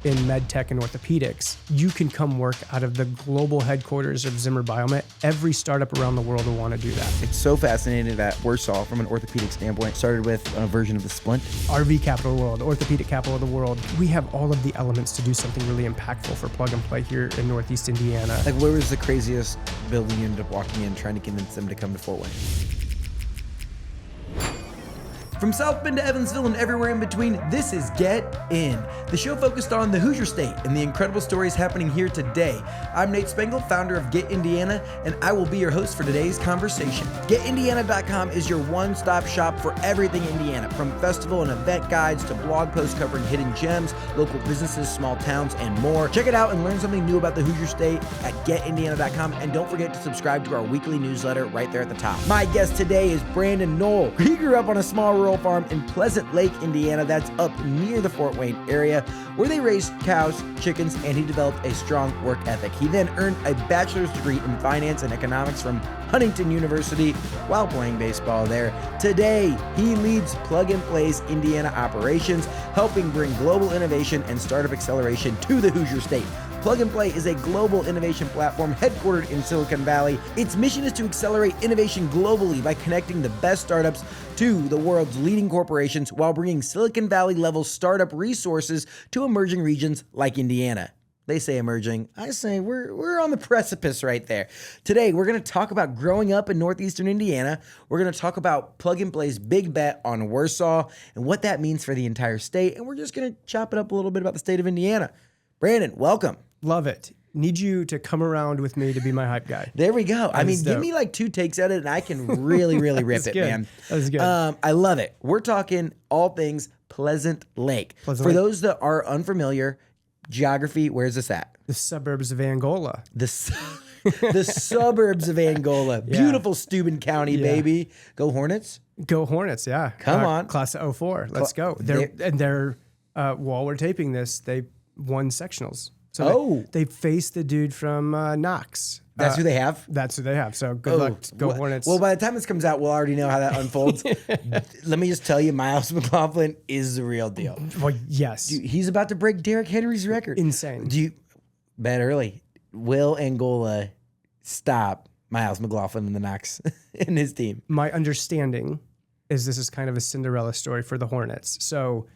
in med tech and orthopedics, you can come work out of the global headquarters of Zimmer Biomet. Every startup around the world will want to do that. It's so fascinating that Warsaw, from an orthopedic standpoint, started with a version of the splint. RV capital of the world, orthopedic capital of the world. We have all of the elements to do something really impactful for plug and play here in Northeast Indiana. Like, where was the craziest building you ended up walking in trying to convince them to come to Fort Wayne? From South Bend to Evansville and everywhere in between, this is Get In, the show focused on the Hoosier State and the incredible stories happening here today. I'm Nate Spengel, founder of Get Indiana, and I will be your host for today's conversation. GetIndiana.com is your one-stop shop for everything Indiana, from festival and event guides to blog posts covering hidden gems, local businesses, small towns, and more. Check it out and learn something new about the Hoosier State at GetIndiana.com, and don't forget to subscribe to our weekly newsletter right there at the top. My guest today is Brandon Noll. He grew up on a small rural farm in Pleasant Lake, Indiana, that's up near the Fort Wayne area, where they raised cows, chickens, and he developed a strong work ethic. He then earned a bachelor's degree in finance and economics from Huntington University while playing baseball there. Today, he leads Plug and Play's Indiana operations, helping bring global innovation and startup acceleration to the Hoosier State. Plug and Play is a global innovation platform headquartered in Silicon Valley. Its mission is to accelerate innovation globally by connecting the best startups to the world's leading corporations while bringing Silicon Valley-level startup resources to emerging regions like Indiana. They say emerging. I say we're on the precipice right there. Today, we're going to talk about growing up in northeastern Indiana. We're going to talk about Plug and Play's big bet on Warsaw and what that means for the entire state. And we're just going to chop it up a little bit about the state of Indiana. Brandon, welcome. Love it. Need you to come around with me to be my hype guy. There we go. I mean, give me like 2 takes at it and I can really, really rip it, good. man. That was good. I love it. We're talking all things Pleasant Lake. For those that are unfamiliar, geography, where's this at? The suburbs of Angola. The suburbs of Angola. Yeah. Beautiful Steuben County, baby. Go Hornets. Go Hornets, yeah. Come on. Class of 04. Let's go. They're while we're taping this, they won sectionals. So they faced the dude from Knox. That's who they have? That's who they have. So good luck. Go Hornets. Well, by the time this comes out, we'll already know how that unfolds. Let me just tell you, Miles McLaughlin is the real deal. Well, yes. Dude, he's about to break Derrick Henry's record. Insane. Do you bet early? Will Angola stop Miles McLaughlin in the Knox and his team? My understanding is this is kind of a Cinderella story for the Hornets. So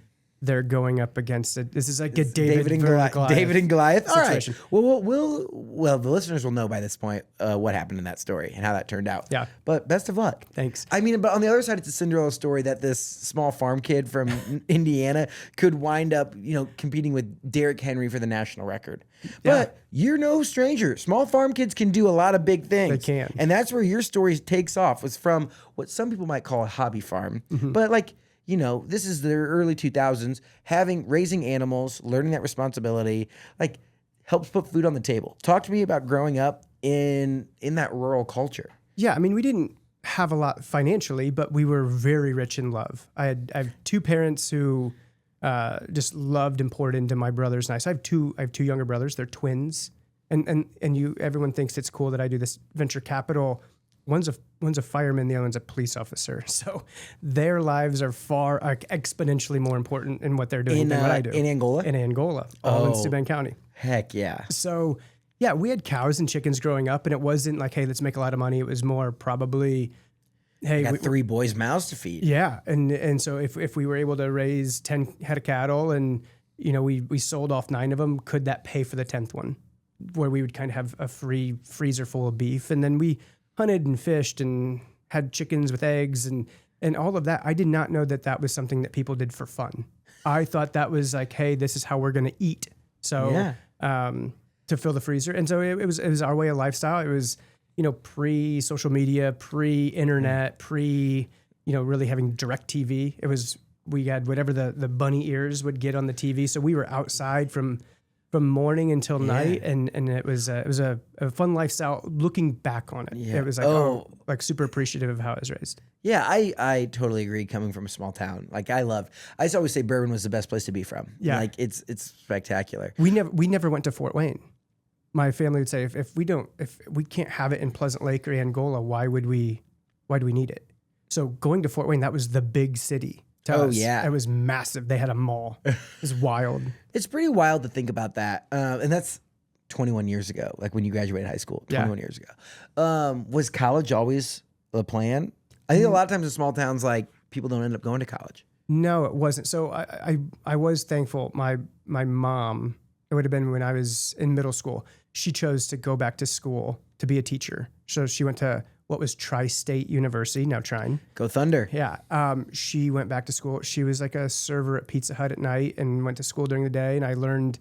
they're going up against it. This is like a David and Goliath. David and Goliath. Situation. All right. Well, the listeners will know by this point what happened in that story and how that turned out. Yeah. But best of luck. Thanks. I mean, but on the other side, it's a Cinderella story that this small farm kid from Indiana could wind up, competing with Derrick Henry for the national record. But you're no stranger. Small farm kids can do a lot of big things. They can. And that's where your story takes off. Was from what some people might call a hobby farm, but like. This is the early 2000s, raising animals, learning that responsibility, like helps put food on the table. Talk to me about growing up in that rural culture. Yeah, I mean, we didn't have a lot financially, but we were very rich in love. I have 2 parents who just loved and poured into my brothers and I. So I have two younger brothers. They're twins, and everyone thinks it's cool that I do this venture capital. One's a fireman, the other one's a police officer. So their lives are exponentially more important in what they're doing than what I do. In Angola? In Angola, all in Steuben County. Heck yeah. So yeah, we had cows and chickens growing up, and it wasn't like, hey, let's make a lot of money. It was more probably, hey, got 3 boys' mouths to feed. Yeah, and so if we were able to raise 10 head of cattle and we sold off 9 of them, could that pay for the 10th one, where we would kind of have a free freezer full of beef, and then we hunted and fished and had chickens with eggs and all of that. I did not know that was something that people did for fun. I thought that was like, hey, this is how we're going to eat. So to fill the freezer. And so it was our way of lifestyle. It was, pre-social media, pre-internet, really having direct TV. We had whatever the bunny ears would get on the TV. So we were outside from morning until night, and it was a fun lifestyle. Looking back on it, it was like super appreciative of how I was raised. Yeah, I totally agree. Coming from a small town, like I used to always say Bourbon was the best place to be from. Yeah, like it's spectacular. We never went to Fort Wayne. My family would say if we can't have it in Pleasant Lake or Angola, why do we need it? So going to Fort Wayne, that was the big city. to Oh, us. yeah. It was massive. They had a mall. It was wild. It's pretty wild to think about that. And that's 21 years ago, like when you graduated high school, 21 years ago. Was college always the plan? I think a lot of times in small towns, like people don't end up going to college. No, it wasn't. So I was thankful. My mom, it would have been when I was in middle school, she chose to go back to school to be a teacher. So she went to what was Tri-State University, now Trine. Go Thunder. Yeah. She went back to school. She was like a server at Pizza Hut at night and went to school during the day. And I learned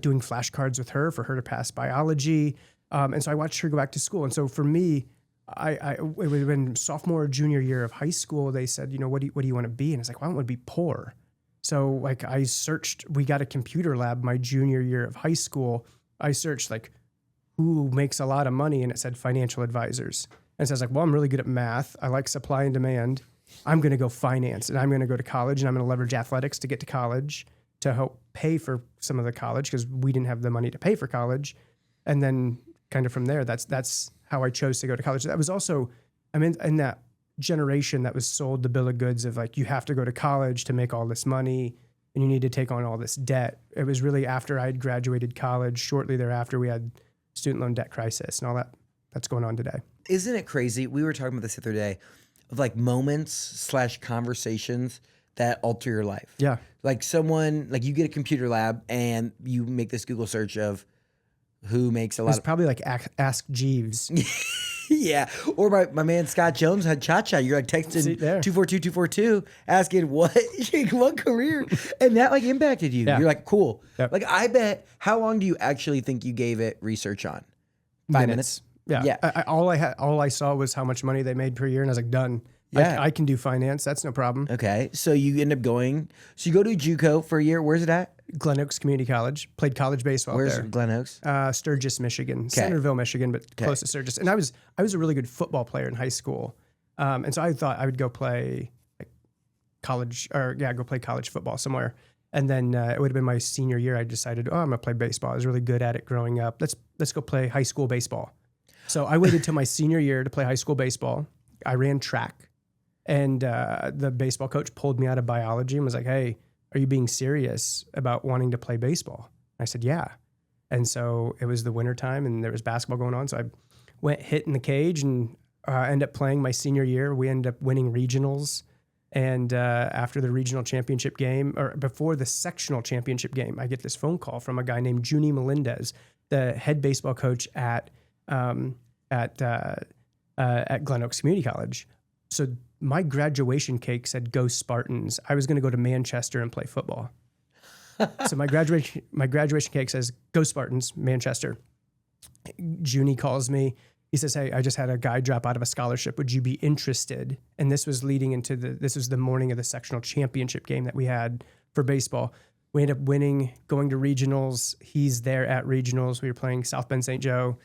doing flashcards with her for her to pass biology. And so I watched her go back to school. And so for me, it would have been sophomore or junior year of high school. They said, what do you want to be? And I was like, well, I want to be poor. So like I searched, we got a computer lab my junior year of high school. I searched like who makes a lot of money, and it said financial advisors. And so I was like, well, I'm really good at math. I like supply and demand. I'm going to go finance, and I'm going to go to college, and I'm going to leverage athletics to get to college to help pay for some of the college because we didn't have the money to pay for college. And then kind of from there, that's how I chose to go to college. That was also, I'm in that generation that was sold the bill of goods of like, you have to go to college to make all this money and you need to take on all this debt. It was really after I'd graduated college, shortly thereafter, we had student loan debt crisis and all that's going on today. Isn't it crazy? We were talking about this the other day of like moments / conversations that alter your life. Yeah. Like someone, like you get a computer lab and you make this Google search of who makes a lot It's probably like Ask Jeeves. Yeah. Or my man Scott Jones had Cha-Cha. You're like texting 242-242 asking what career? And that like impacted you. Yeah. You're like, cool. Yep. Like I bet, how long do you actually think you gave it research on? 5 minutes? Yeah. Yeah. All I saw was how much money they made per year, and I was like, done. Yeah. I can do finance. That's no problem. Okay. So you end up going, so you go to JUCO for a year. Where's it at? Glen Oaks Community College. Played college baseball Where's there. Glen Oaks? Sturgis, Michigan. Centerville, Michigan, but close to Sturgis. And I was a really good football player in high school. And so I thought I would go play go play college football somewhere. And then it would have been my senior year. I decided, I'm going to play baseball. I was really good at it growing up. Let's go play high school baseball. So I waited till my senior year to play high school baseball. I ran track. And the baseball coach pulled me out of biology and was like, hey, are you being serious about wanting to play baseball? I said, yeah. And so it was the wintertime and there was basketball going on. So I went hit in the cage and ended up playing my senior year. We ended up winning regionals. And after the regional championship game, or before the sectional championship game, I get this phone call from a guy named Junie Melendez, the head baseball coach at Glen Oaks Community College. So my graduation cake said, "Go Spartans." I was going to go to Manchester and play football. So my graduation cake says, "Go Spartans, Manchester." Junie calls me. He says, "Hey, I just had a guy drop out of a scholarship. Would you be interested?" And this was leading into this was the morning of the sectional championship game that we had for baseball. We ended up winning, going to regionals. He's there at regionals. We were playing South Bend St. Joe.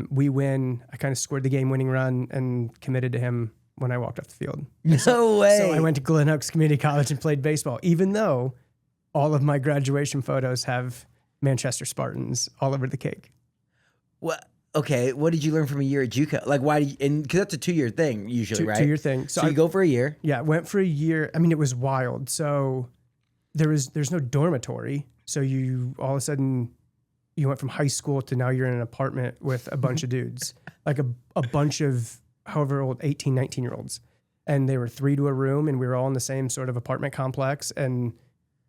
We win. I kind of scored the game-winning run and committed to him when I walked off the field. No way. So I went to Glen Oaks Community College and played baseball, even though all of my graduation photos have Manchester Spartans all over the cake. What? Okay, what did you learn from a year at JUCO? Like, why? Because that's a 2-year thing usually, right? 2-year thing. So you go for a year. Yeah, went for a year. I mean, it was wild. So there's no dormitory. So you all of a sudden you went from high school to now you're in an apartment with a bunch of dudes, like a bunch of however old, 18, 19-year-olds. And they were 3 to a room, and we were all in the same sort of apartment complex. And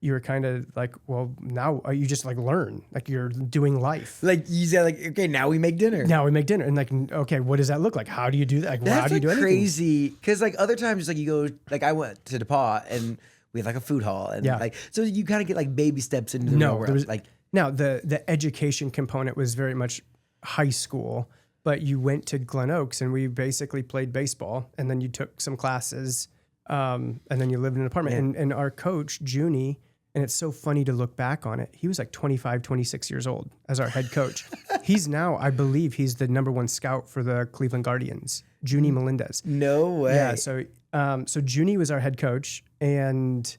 you were kind of like, well, now you just like learn, like you're doing life. Like you said, like, okay, now we make dinner. Now we make dinner. And like, okay, what does that look like? How do you do that? Like, how do you do anything? Crazy. Because like other times, like you go, like I went to DePaul and we have like a food hall. And like, so you kind of get like baby steps into the real world. Now the education component was very much high school, but you went to Glen Oaks and we basically played baseball, and then you took some classes, and then you lived in an apartment. And our coach, Junie, and it's so funny to look back on it, he was like 25, 26 years old as our head coach. He's now, I believe, he's the #1 scout for the Cleveland Guardians, Junie Melendez. No way. Yeah, so Junie was our head coach, and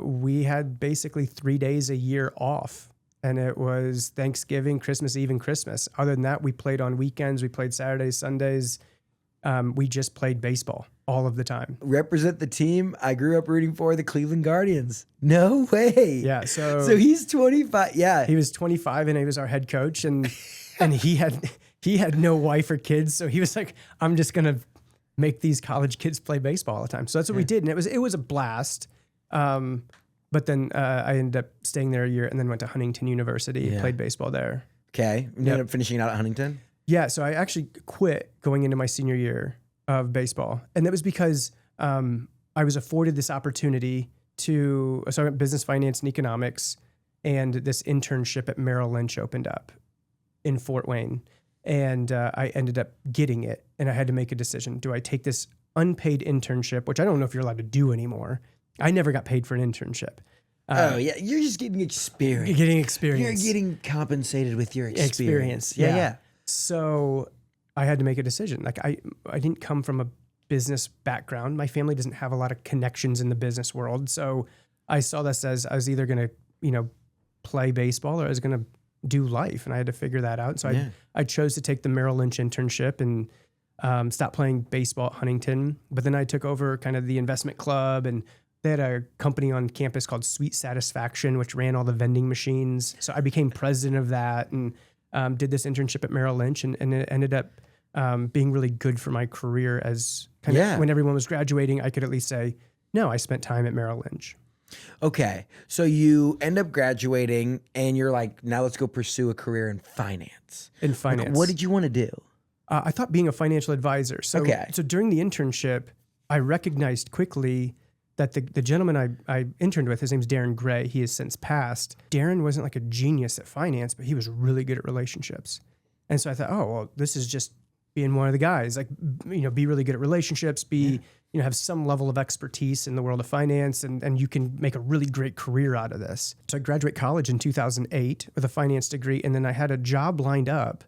we had basically 3 days a year off. And it was Thanksgiving, Christmas Eve, and Christmas. Other than that, we played on weekends. We played Saturdays, Sundays. We just played baseball all of the time. Represent the team I grew up rooting for, the Cleveland Guardians. No way. Yeah. So he's 25. Yeah. He was 25 and he was our head coach, and he had no wife or kids. So he was like, I'm just going to make these college kids play baseball all the time. So that's what we did. And it was a blast. But then I ended up staying there a year and then went to Huntington University, played baseball there. Okay. You ended up finishing out at Huntington? Yeah. So I actually quit going into my senior year of baseball. And that was because I was afforded this opportunity so I went business, finance, and economics, and this internship at Merrill Lynch opened up in Fort Wayne. And I ended up getting it, and I had to make a decision. Do I take this unpaid internship, which I don't know if you're allowed to do anymore? I never got paid for an internship. You're just getting experience. You're getting experience. You're getting compensated with your experience. Yeah. So I had to make a decision. Like I didn't come from a business background. My family doesn't have a lot of connections in the business world. So I saw this as I was either going to, play baseball or I was going to do life, and I had to figure that out. So I chose to take the Merrill Lynch internship and stop playing baseball at Huntington. But then I took over kind of the investment club, and they had a company on campus called Sweet Satisfaction, which ran all the vending machines. So I became president of that and did this internship at Merrill Lynch, and it ended up being really good for my career as kind of when everyone was graduating, I could at least say, no, I spent time at Merrill Lynch. Okay. So you end up graduating and you're like, now let's go pursue a career in finance. Like, what did you want to do? I thought being a financial advisor. So during the internship, I recognized quickly that the gentleman I interned with, his name's Darren Gray. He has since passed. Darren wasn't like a genius at finance, but he was really good at relationships. And so I thought, oh, well, this is just being one of the guys, like, be really good at relationships, have some level of expertise in the world of finance, and you can make a really great career out of this. So I graduate college in 2008 with a finance degree, and then I had a job lined up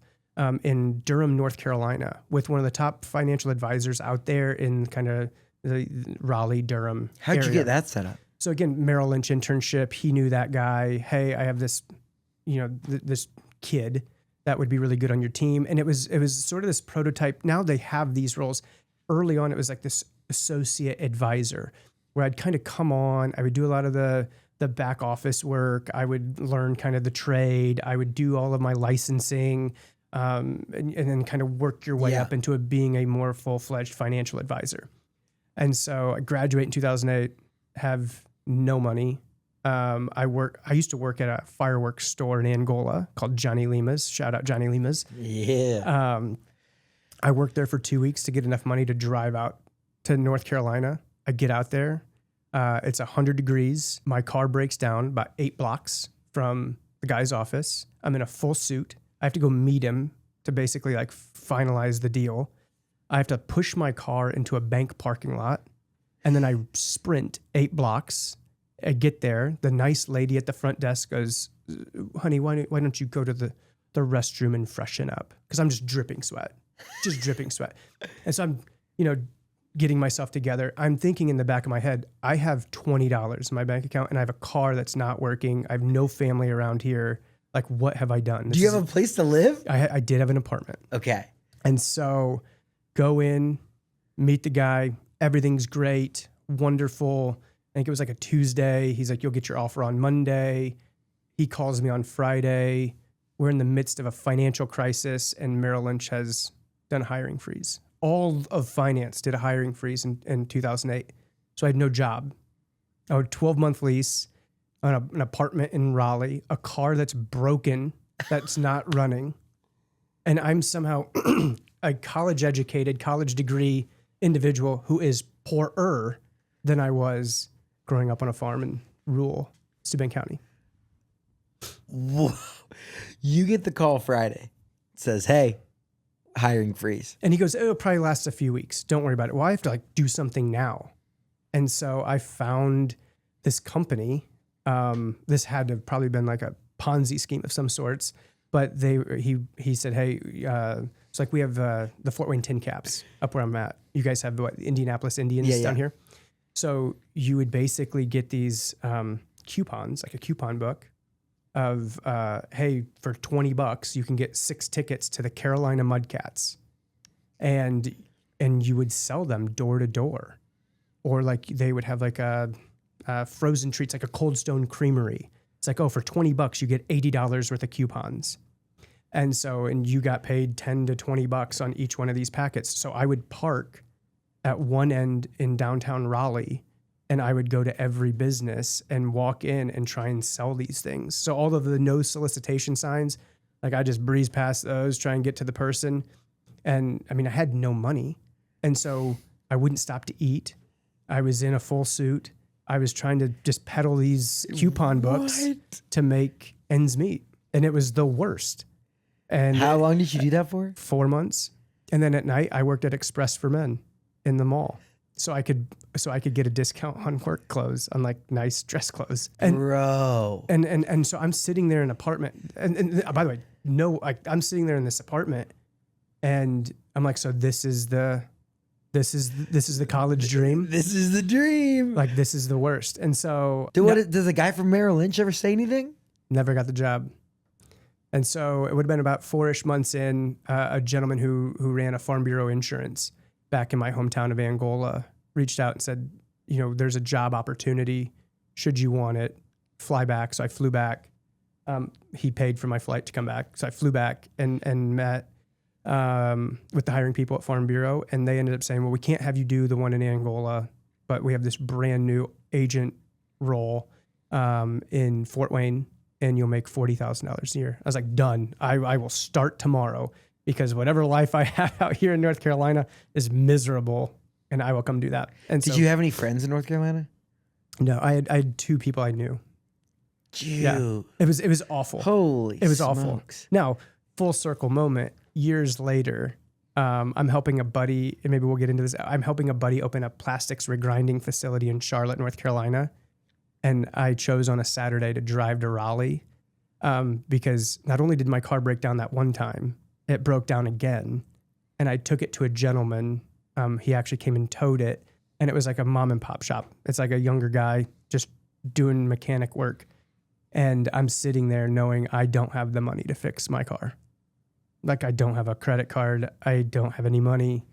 in Durham, North Carolina, with one of the top financial advisors out there in kind of the Raleigh, Durham How'd area. you get that set up? So again, Merrill Lynch internship, he knew that guy. Hey, I have this, this kid that would be really good on your team. And it was sort of this prototype. Now they have these roles. Early on, it was like this associate advisor where I'd kind of come on. I would do a lot of the back office work. I would learn kind of the trade. I would do all of my licensing, and then kind of work your way up into being a more full-fledged financial advisor. And so I graduate in 2008, have no money. I used to work at a fireworks store in Angola called Johnny Lima's. Shout out Johnny Lima's. Yeah. I worked there for 2 weeks to get enough money to drive out to North Carolina. I get out there. It's 100 degrees. My car breaks down about 8 blocks from the guy's office. I'm in a full suit. I have to go meet him to basically like finalize the deal. I have to push my car into a bank parking lot, and then I sprint 8 blocks. I get there. The nice lady at the front desk goes, honey, why don't you go to the restroom and freshen up? Because I'm just dripping sweat. And so I'm, getting myself together. I'm thinking in the back of my head, I have $20 in my bank account, and I have a car that's not working. I have no family around here. Like, what have I done? Do you have a place to live? I did have an apartment. Okay. And so go in, meet the guy. Everything's great, wonderful. I think it was like a Tuesday. He's like, you'll get your offer on Monday. He calls me on Friday. We're in the midst of a financial crisis, and Merrill Lynch has done a hiring freeze. All of finance did a hiring freeze in 2008. So I had no job. I had a 12-month lease on an apartment in Raleigh, a car that's broken, that's not running. And I'm somehow a college-educated, college degree individual who is poorer than I was growing up on a farm in rural Steuben County. Whoa. You get the call Friday. It says, hey, hiring freeze. And he goes, it'll probably last a few weeks. Don't worry about it. Well, I have to do something now. And so I found this company. This had to have probably been like a Ponzi scheme of some sorts. But he said, hey, it's like we have the Fort Wayne Tin Caps up where I'm at. You guys have what, Indianapolis Indians down here? So you would basically get these coupons, like a coupon book of, hey, for $20, you can get 6 tickets to the Carolina Mudcats. And and you would sell them door to door. Or like they would have like a frozen treats, like a Cold Stone Creamery. It's like, oh, for $20, you get $80 worth of coupons. And you got paid $10 to $20 on each one of these packets. So I would park at one end in downtown Raleigh, and I would go to every business and walk in and try and sell these things. So all of the no solicitation signs, like I just breeze past those, try and get to the person. And I mean, I had no money. And so I wouldn't stop to eat. I was in a full suit. I was trying to just peddle these coupon books to make ends meet. And it was the worst. And how long did you do that for? 4 months. And then at night I worked at Express for Men in the mall. So I could get a discount on work clothes, on like nice dress clothes. And, bro. And so I'm sitting there in an apartment. And by the way, I'm sitting there in this apartment and I'm like, so this is the college dream. This is the dream. Like, this is the worst. And so does a guy from Merrill Lynch ever say anything? Never got the job. And so it would have been about 4-ish months in, a gentleman who ran a Farm Bureau insurance back in my hometown of Angola reached out and said, there's a job opportunity. Should you want it? Fly back. So I flew back. He paid for my flight to come back. So I flew back and met with the hiring people at Farm Bureau. And they ended up saying, well, we can't have you do the one in Angola, but we have this brand new agent role in Fort Wayne, and you'll make $40,000 a year. I was like, done. I will start tomorrow, because whatever life I have out here in North Carolina is miserable, and I will come do that. And did you have any friends in North Carolina? No, I had 2 people I knew. Dude. Yeah. It was awful. Holy It was smokes. awful. Now, full circle moment, years later, I'm helping a buddy, and maybe we'll get into this. I'm helping a buddy open a plastics regrinding facility in Charlotte, North Carolina. And I chose on a Saturday to drive to Raleigh because not only did my car break down that one time, it broke down again. And I took it to a gentleman. He actually came and towed it. And it was like a mom and pop shop. It's like a younger guy just doing mechanic work. And I'm sitting there knowing I don't have the money to fix my car. Like, I don't have a credit card. I don't have any money.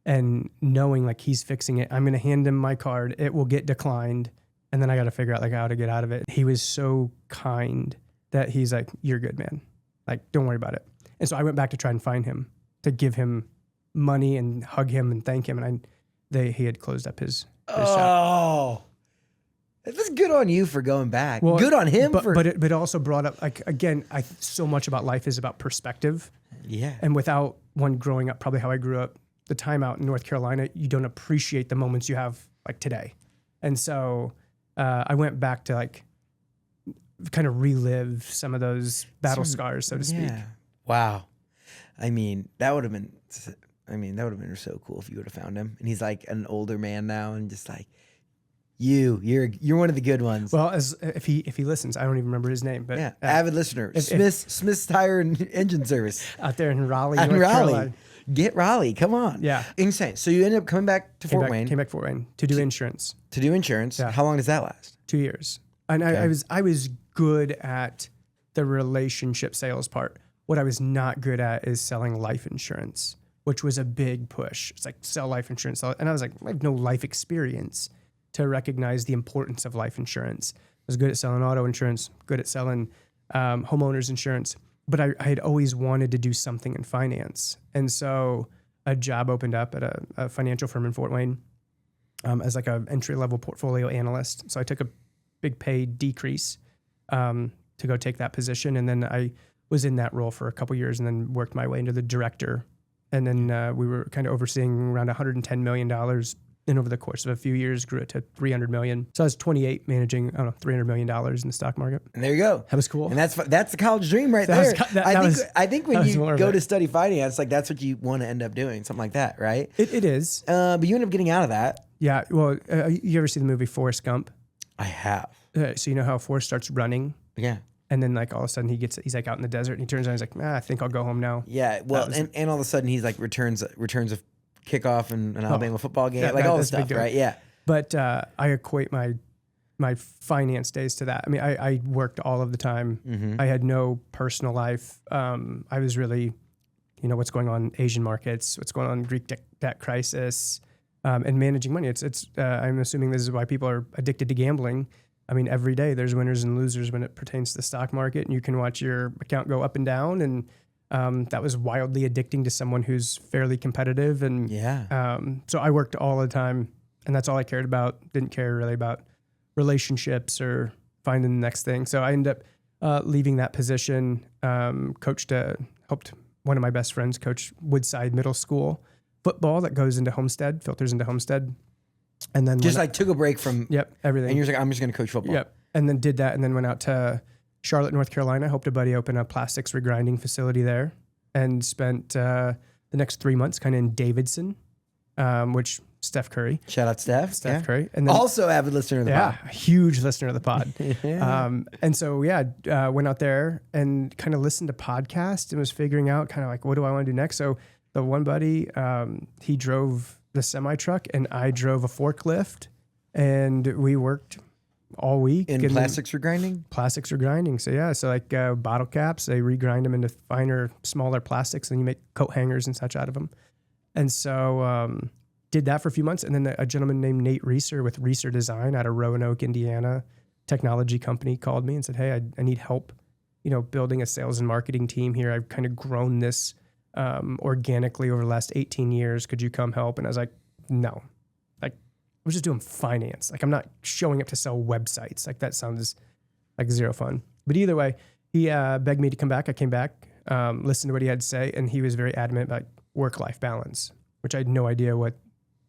And knowing like he's fixing it, I'm going to hand him my card. It will get declined. And then I got to figure out like how to get out of it. He was so kind that he's like, you're good, man. Like, don't worry about it. And so I went back to try and find him, to give him money and hug him and thank him. And he had closed up his shop. That's good on you for going back. Well, good on him but it also brought up, like, again, so much about life is about perspective. Yeah. And without one growing up, probably how I grew up, the time out in North Carolina, you don't appreciate the moments you have like today. And so I went back to like kind of relive some of those battle scars, so to speak. Wow. I mean, that would have been so cool if you would have found him. And he's like an older man now, and just like, you're one of the good ones. Well, if he listens, I don't even remember his name, but yeah, avid listener, Smith's Tire and Engine Service out there in Raleigh, North Carolina. Get Raleigh, come on. Yeah, insane. So you ended up coming back to Fort Wayne. Came back to Fort Wayne to do insurance. Yeah. How long does that last? 2 years. And okay. I was good at the relationship sales part. What I was not good at is selling life insurance, which was a big push. It's like, sell life insurance. And I was like, I have no life experience to recognize the importance of life insurance. I was good at selling auto insurance, good at selling homeowners insurance, but I had always wanted to do something in finance. And so a job opened up at a financial firm in Fort Wayne as like an entry-level portfolio analyst. So I took a big pay decrease to go take that position. And then I was in that role for a couple years and then worked my way into the director. And then we were kind of overseeing around $110 million. And over the course of a few years, grew it to $300 million. So I was 28 managing, $300 million in the stock market. And there you go. That was cool. And that's the college dream right there. I think when you go to study finance, like that's what you want to end up doing, something like that, right? It is. But you end up getting out of that. Yeah. Well, you ever see the movie Forrest Gump? I have. So you know how Forrest starts running? Yeah. And then like all of a sudden he's like out in the desert and he turns around and he's like, I think I'll go home now. Yeah. Well, and all of a sudden he's like returns a kickoff in an Alabama football game, like all this stuff, right? Yeah. But I equate my finance days to that. I mean, I worked all of the time. Mm-hmm. I had no personal life. I was really, what's going on in Asian markets, what's going on in Greek debt crisis, and managing money. I'm assuming this is why people are addicted to gambling. I mean, every day there's winners and losers when it pertains to the stock market, and you can watch your account go up and down. And that was wildly addicting to someone who's fairly competitive. And so I worked all the time, and that's all I cared about. Didn't care really about relationships or finding the next thing. So I ended up leaving that position, helped one of my best friends coach Woodside Middle School football that goes into Homestead, filters into Homestead. And then took a break from everything. And you're like, I'm just going to coach football. Yep. And then did that, and then went out to Charlotte, North Carolina. Helped a buddy open a plastics regrinding facility there, and spent the next 3 months kind of in Davidson, which Steph Curry. Shout out Steph Curry. And then, also avid listener of the pod. Yeah, huge listener of the pod. And so, went out there and kind of listened to podcasts and was figuring out kind of like, what do I want to do next? So the one buddy, he drove the semi truck and I drove a forklift, and we worked all week. In plastics regrinding? Plastics regrinding. So like bottle caps, they regrind them into finer, smaller plastics, and you make coat hangers and such out of them. And so did that for a few months. And then a gentleman named Nate Reeser with Reeser Design out of Roanoke, Indiana, technology company, called me and said, hey, I need help, building a sales and marketing team here. I've kind of grown this organically over the last 18 years. Could you come help? And I was like, no. Like, I was just doing finance. Like, I'm not showing up to sell websites. Like, that sounds like zero fun. But either way, he begged me to come back. I came back, listened to what he had to say, and he was very adamant about work-life balance, which I had no idea what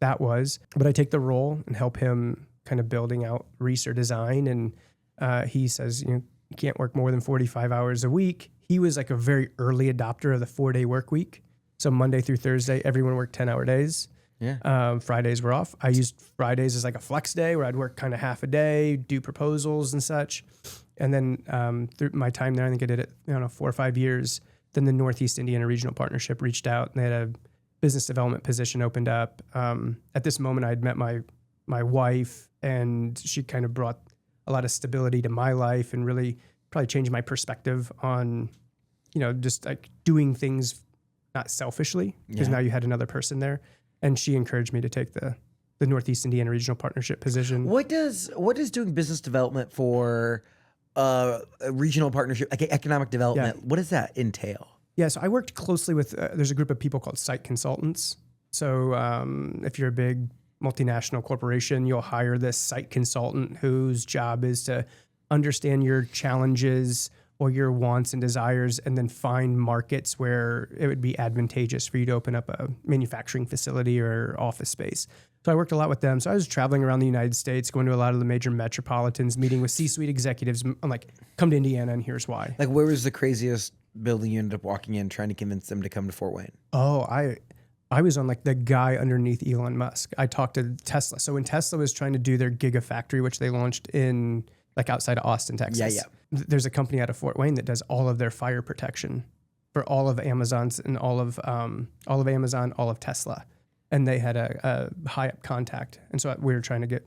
that was. But I take the role and help him kind of building out Reeser Design. And he says, you can't work more than 45 hours a week. He was like a very early adopter of the 4-day work week. So Monday through Thursday, everyone worked 10-hour days. Yeah. Fridays were off. I used Fridays as like a flex day where I'd work kind of half a day, do proposals and such. And then through my time there, I think I did it, 4 or 5 years. Then the Northeast Indiana Regional Partnership reached out, and they had a business development position opened up. At this moment, I had met my wife, and she kind of brought a lot of stability to my life and really probably changed my perspective on, just like doing things not selfishly, because now you had another person there. And she encouraged me to take the Northeast Indiana Regional Partnership position. What does doing business development for a regional partnership, like economic development, what does that entail? Yeah, so I worked closely with, there's a group of people called site consultants. So if you're a big multinational corporation, you'll hire this site consultant whose job is to understand your challenges or your wants and desires, and then find markets where it would be advantageous for you to open up a manufacturing facility or office space. So I worked a lot with them. So I was traveling around the United States, going to a lot of the major metropolitans, meeting with C-suite executives. I'm like, come to Indiana and here's why. Like, where was the craziest building you ended up walking in trying to convince them to come to Fort Wayne? Oh, I was on like the guy underneath Elon Musk. I talked to Tesla. So when Tesla was trying to do their Gigafactory, which they launched in like outside of Austin, Texas. There's a company out of Fort Wayne that does all of their fire protection for all of Amazon's and all of Amazon, all of Tesla. And they had a high up contact. And so we were trying to get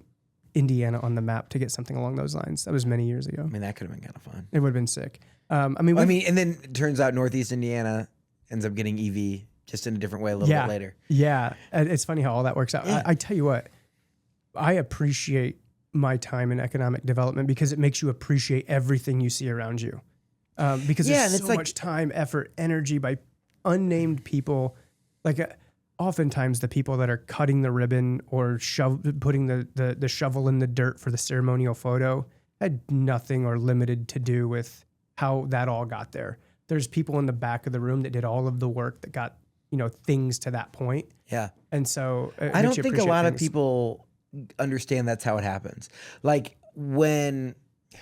Indiana on the map to get something along those lines. That was many years ago. I mean, that could have been kind of fun. It would have been sick. And then it turns out Northeast Indiana ends up getting EV just in a different way a little bit later. Yeah. It's funny how all that works out. Yeah. I tell you what, I appreciate my time in economic development because it makes you appreciate everything you see around you. Because there's so much time, effort, energy by unnamed people. Like oftentimes the people that are cutting the ribbon or putting the shovel in the dirt for the ceremonial photo had nothing or limited to do with how that all got there. There's people in the back of the room that did all of the work that got, things to that point. Yeah. And so I don't think a lot of people understand that's how it happens. Like when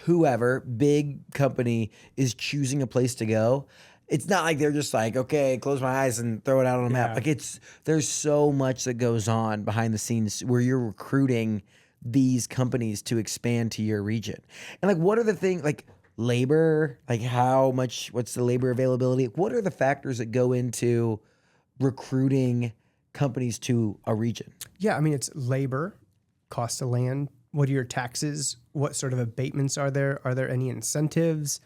whoever big company is choosing a place to go, it's not like they're just like, okay, close my eyes and throw it out on a map. Like there's so much that goes on behind the scenes where you're recruiting these companies to expand to your region. And like, what are the things like labor, like what's the labor availability? What are the factors that go into recruiting companies to a region? Yeah. I mean, it's labor, cost of land. What are your taxes? What sort of abatements are there? Are there any incentives?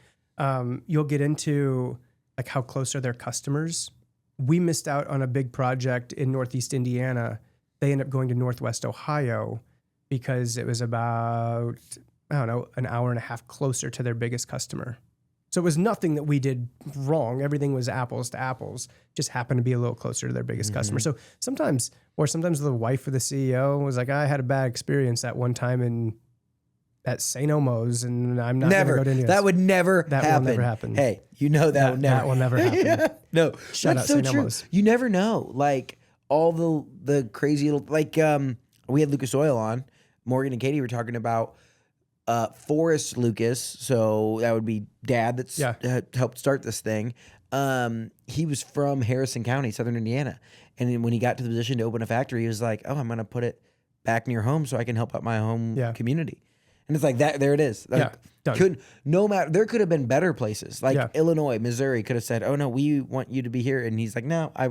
You'll get into like how close are their customers? we missed out on a big project in Northeast Indiana. They ended up going to Northwest Ohio because it was about, I don't know, an hour and a half closer to their biggest customer. So it was nothing that we did wrong. Everything was apples to apples, just happened to be a little closer to their biggest customer. So sometimes the wife of the CEO was like, I had a bad experience that one time at St. Omo's, and I'm not going to go to India. That would never happen. That will never happen. Hey, you know that would never. That will never happen. Yeah. No, Shout that's out so St. true. Elmo's. You never know. Like all the crazy, like we had Lucas Oil on. Morgan and Katie were talking about Forrest Lucas. So that would be dad that's helped start this thing. He was from Harrison County, Southern Indiana. And then when he got to the position to open a factory, he was like, oh, I'm going to put it back near home so I can help out my home community. And it's like that. There it is. Like, done. There could have been better places like Illinois, Missouri could have said, "Oh no, we want you to be here," and he's like, "No, I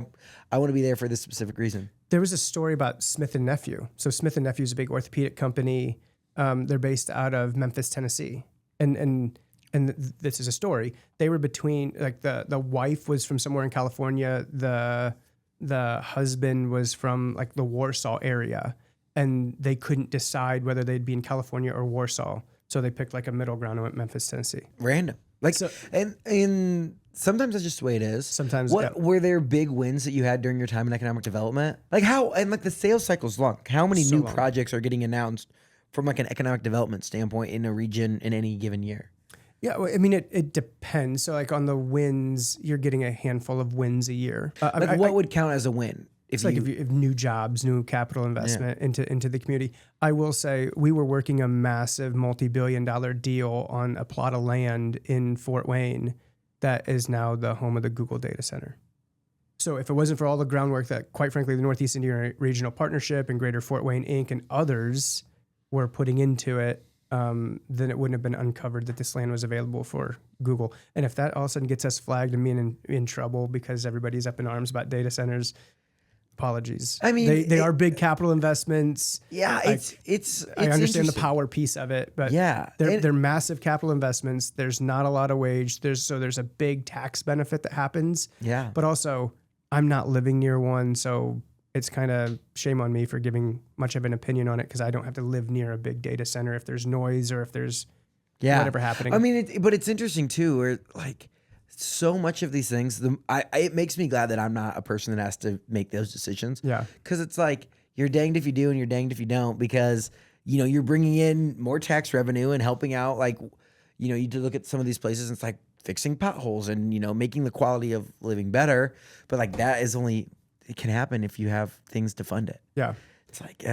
want to be there for this specific reason." There was a story about Smith and Nephew. So Smith and Nephew is a big orthopedic company. They're based out of Memphis, Tennessee, and this is a story. They were between like the wife was from somewhere in California. The husband was from like the Warsaw area. And they couldn't decide whether they'd be in California or Warsaw. So they picked like a middle ground and went Memphis, Tennessee. Random. Like, so, and sometimes that's just the way it is. Sometimes. Were there big wins that you had during your time in economic development? Like like the sales cycle's long. How many new projects are getting announced from like an economic development standpoint in a region in any given year? Yeah, well, I mean, it depends. So like on the wins, you're getting a handful of wins a year. What would count as a win? If new jobs, new capital investment into the community. I will say we were working a massive multi-billion-dollar deal on a plot of land in Fort Wayne that is now the home of the Google data center. So if it wasn't for all the groundwork that, quite frankly, the Northeast Indiana Regional Partnership and Greater Fort Wayne Inc. and others were putting into it, then it wouldn't have been uncovered that this land was available for Google. And if that all of a sudden gets us flagged and being in trouble because everybody's up in arms about data centers, apologies. I mean, they are big capital investments. Yeah, it's I understand the power piece of it, but they're massive capital investments. There's not a lot of wage. There's a big tax benefit that happens. Yeah, but also I'm not living near one, so it's kind of shame on me for giving much of an opinion on it because I don't have to live near a big data center if there's noise or if there's whatever happening. I mean, but it's interesting too, where like. So much of these things, it makes me glad that I'm not a person that has to make those decisions. Yeah. Because it's like, you're danged if you do and you're danged if you don't, because, you're bringing in more tax revenue and helping out. Like, you do look at some of these places and it's like fixing potholes and, making the quality of living better. But like it can happen if you have things to fund it. Yeah. It's like,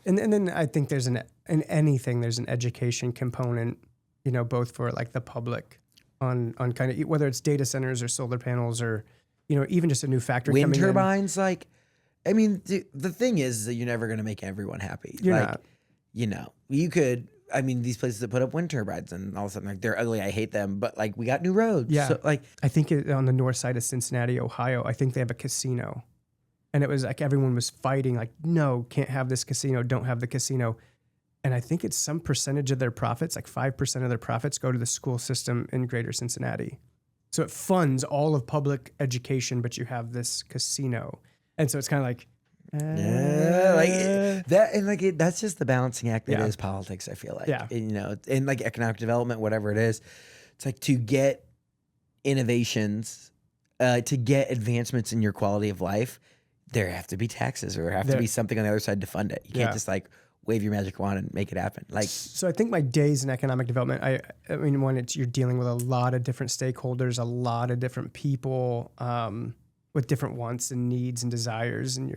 and then I think there's an education component, both for like the public. On kind of whether it's data centers or solar panels or, even just a new factory wind coming turbines. Like, I mean, the thing is that you're never going to make everyone happy. You're like, not. You could. I mean, these places that put up wind turbines and all of a sudden like they're ugly. I hate them. But like we got new roads. Yeah. So, like I think on the north side of Cincinnati, Ohio, I think they have a casino, and it was like everyone was fighting like, no, can't have this casino. Don't have the casino. And I think it's some percentage of their profits, like 5% of their profits go to the school system in Greater Cincinnati. So it funds all of public education, but you have this casino. And so it's kind of like, like that. And like, that's just the balancing act that is politics, I feel like. Yeah. And, in like economic development, whatever it is, it's like to get innovations, to get advancements in your quality of life, there have to be taxes or there have to be something on the other side to fund it. You can't just like, wave your magic wand and make it happen. Like, so I think my days in economic development, I mean, when you're dealing with a lot of different stakeholders, a lot of different people with different wants and needs and desires, and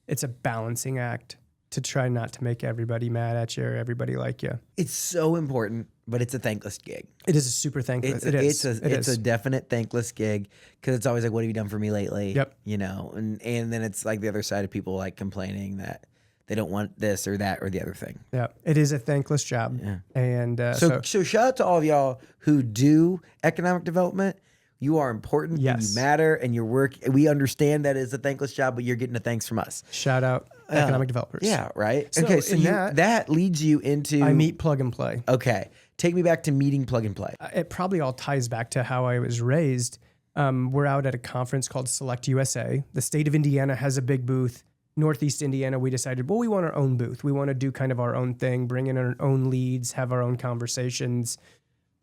it's a balancing act to try not to make everybody mad at you or everybody like you. It's so important, but it's a thankless gig. It is a super thankless. It's a definite thankless gig because it's always like, what have you done for me lately? Yep. And then it's like the other side of people like complaining that they don't want this or that or the other thing. Yeah, it is a thankless job. Yeah. And so shout out to all of y'all who do economic development. You are important. Yes. And you matter, and your work. We understand that it's a thankless job, but you're getting a thanks from us. Shout out economic developers. Yeah, right. So okay, so that leads you into I meet plug and play. Okay, take me back to meeting plug and play. It probably all ties back to how I was raised. We're out at a conference called Select USA. The state of Indiana has a big booth. Northeast Indiana, we decided, well, we want our own booth. We want to do kind of our own thing, bring in our own leads, have our own conversations.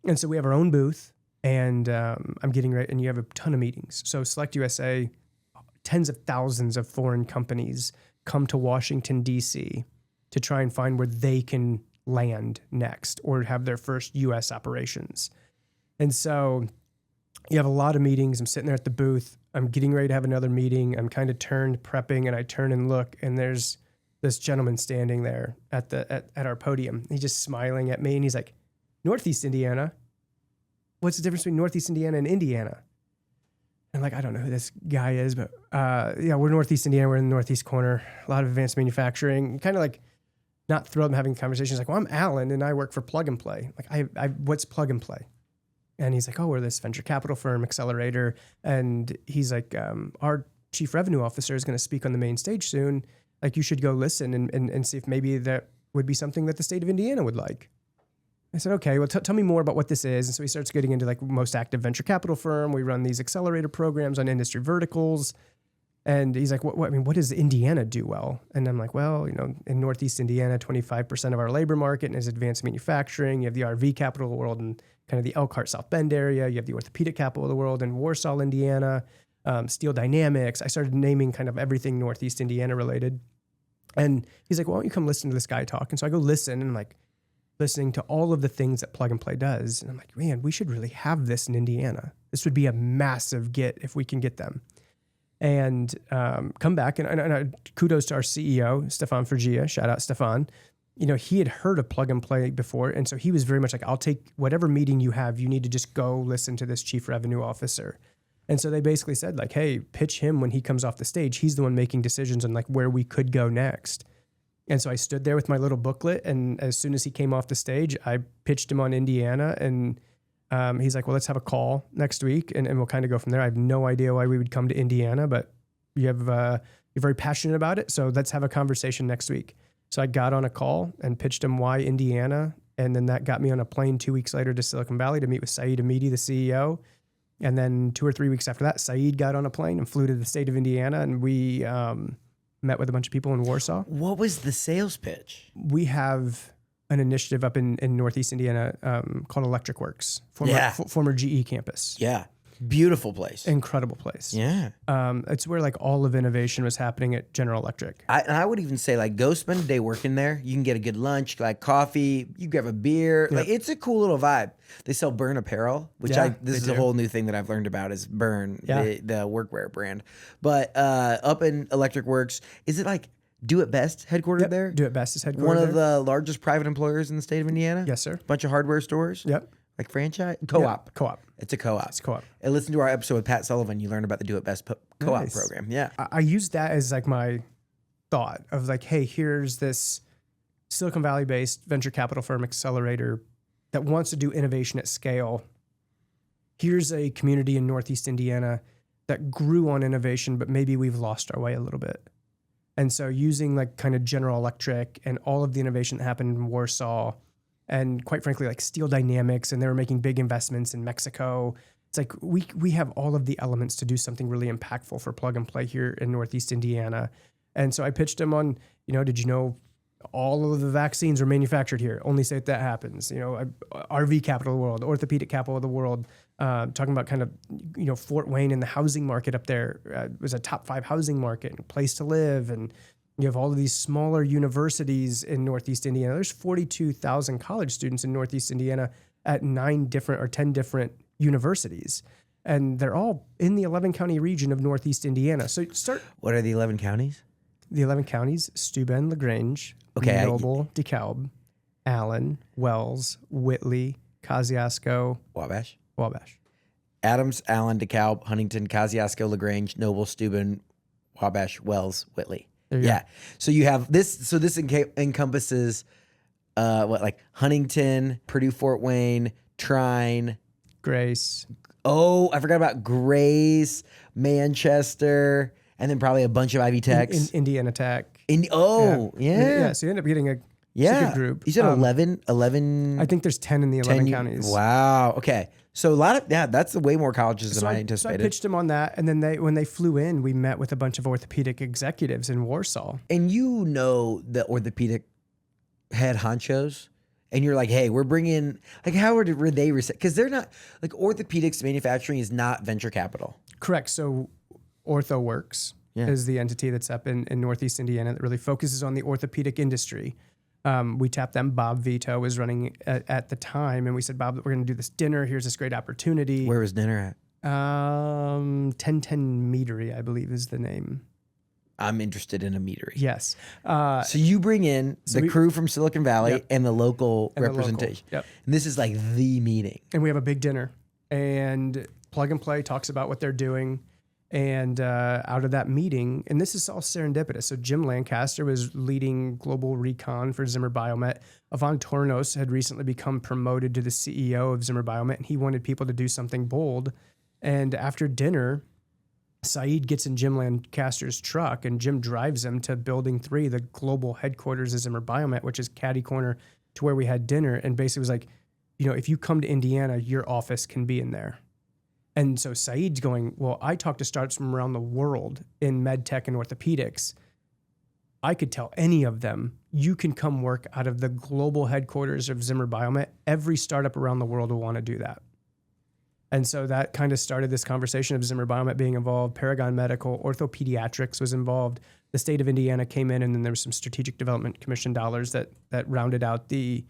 And so we have our own booth, and I'm getting ready, and you have a ton of meetings. So Select USA, tens of thousands of foreign companies come to Washington, D.C. to try and find where they can land next or have their first U.S. operations. And so you have a lot of meetings. I'm sitting there at the booth. I'm getting ready to have another meeting. I'm kind of prepping, and I turn and look, and there's this gentleman standing there at our podium. He's just smiling at me, and he's like, Northeast Indiana? What's the difference between Northeast Indiana and Indiana? I'm like, I don't know who this guy is, but yeah, we're Northeast Indiana. We're in the Northeast corner. A lot of advanced manufacturing. Kind of like not thrilled I'm having conversations. Like, well, I'm Alan, and I work for Plug and Play. Like, I what's Plug and Play? And he's like, oh, we're this venture capital firm, Accelerator. And he's like, our chief revenue officer is going to speak on the main stage soon. Like, you should go listen and see if maybe that would be something that the state of Indiana would like. I said, okay, well, tell me more about what this is. And so he starts getting into like most active venture capital firm. We run these accelerator programs on industry verticals. And he's like, what does Indiana do well? And I'm like, well, in Northeast Indiana, 25% of our labor market is advanced manufacturing. You have the RV capital of the world and kind of the Elkhart South Bend area. You have the orthopedic capital of the world in Warsaw, Indiana, Steel Dynamics. I started naming kind of everything Northeast Indiana related. And he's like, well, why don't you come listen to this guy talk? And so I go listen, and I'm like listening to all of the things that Plug and Play does. And I'm like, man, we should really have this in Indiana. This would be a massive get if we can get them. And come back, and kudos to our CEO, Stefan Fergia. Shout out, Stefan. He had heard of Plug and Play before, and so he was very much like, I'll take whatever meeting you have. You need to just go listen to this chief revenue officer. And so they basically said, like, hey, pitch him when he comes off the stage. He's the one making decisions on like where we could go next. And so I stood there with my little booklet, and as soon as he came off the stage, I pitched him on Indiana, and he's like, well, let's have a call next week, and we'll kind of go from there. I have no idea why we would come to Indiana, but you're very passionate about it, so let's have a conversation next week. So I got on a call and pitched him why Indiana, and then that got me on a plane 2 weeks later to Silicon Valley to meet with Saeed Hamidi, the CEO. And then 2 or 3 weeks after that, Saeed got on a plane and flew to the state of Indiana, and we met with a bunch of people in Warsaw. What was the sales pitch? We have an initiative up in Northeast Indiana called Electric Works, former GE campus. Yeah. Beautiful place. Incredible place. Yeah. It's where like all of innovation was happening at General Electric. I would even say like go spend a day working there. You can get a good lunch, like coffee, you grab a beer. Yep. Like it's a cool little vibe. They sell Burn apparel, which this is a whole new thing that I've learned about is Burn, the workwear brand. But up in Electric Works, is it like Do It Best headquartered there? Do It Best is headquartered One there. of the largest private employers in the state of Indiana? Yes, sir. Bunch of hardware stores? Yep. Like franchise? Co-op. Yep. Co-op. It's a co-op. It's a co-op. And listen to our episode with Pat Sullivan. You learn about the Do It Best co-op program. Yeah. I used that as like my thought of like, hey, here's this Silicon Valley-based venture capital firm Accelerator that wants to do innovation at scale. Here's a community in Northeast Indiana that grew on innovation, but maybe we've lost our way a little bit. And so using like kind of General Electric and all of the innovation that happened in Warsaw, and quite frankly, like Steel Dynamics, and they were making big investments in Mexico. It's like we have all of the elements to do something really impactful for Plug and Play here in Northeast Indiana. And so I pitched him on, did you know all of the vaccines were manufactured here? Only state that happens. RV capital of the world, orthopedic capital of the world. Talking about kind of, Fort Wayne and the housing market up there was a top 5 housing market and place to live. And you have all of these smaller universities in Northeast Indiana. There's 42,000 college students in Northeast Indiana at 10 different universities. And they're all in the 11 county region of Northeast Indiana. So What are the 11 counties? The 11 counties: Steuben, LaGrange, Noble, DeKalb, Allen, Wells, Whitley, Kosciuszko, Wabash. Adams, Allen, DeKalb, Huntington, Kosciuszko, LaGrange, Noble, Steuben, Wabash, Wells, Whitley. Yeah. So you have this. So this encompasses like Huntington, Purdue, Fort Wayne, Trine, Grace. Oh, I forgot about Grace, Manchester, and then probably a bunch of Ivy Techs. Indiana Tech. Yeah. So you end up getting Yeah. It's a good group. You said 11. I think there's 10 in the 11 counties. Wow. Okay. So a lot of, that's way more colleges than I anticipated. So I pitched them on that. And then when they flew in, we met with a bunch of orthopedic executives in Warsaw. And you know the orthopedic head honchos, and you're like, hey, we're bringing, like, how were they reset? Because they're not, like, orthopedics manufacturing is not venture capital. Correct. So OrthoWorks is the entity that's up in Northeast Indiana that really focuses on the orthopedic industry. We tapped them. Bob Vito was running at the time, and we said, Bob, we're going to do this dinner. Here's this great opportunity. Where was dinner at? 1010 Meadery, I believe is the name. I'm interested in a meadery. Yes. So you bring in the crew from Silicon Valley and the local representation. Yep. And this is like the meeting. And we have a big dinner. And Plug and Play talks about what they're doing. And out of that meeting, and this is all serendipitous. So Jim Lancaster was leading global recon for Zimmer Biomet. Ivan Tornos had recently become promoted to the CEO of Zimmer Biomet, and he wanted people to do something bold. And after dinner, Saeed gets in Jim Lancaster's truck, and Jim drives him to Building 3, the global headquarters of Zimmer Biomet, which is catty corner to where we had dinner, and basically was like, if you come to Indiana, your office can be in there. And so Saeed's going, well, I talk to startups from around the world in med tech and orthopedics. I could tell any of them, you can come work out of the global headquarters of Zimmer Biomet. Every startup around the world will want to do that. And so that kind of started this conversation of Zimmer Biomet being involved. Paragon Medical, Orthopediatrics was involved. The state of Indiana came in, and then there was some Strategic Development Commission dollars that rounded out the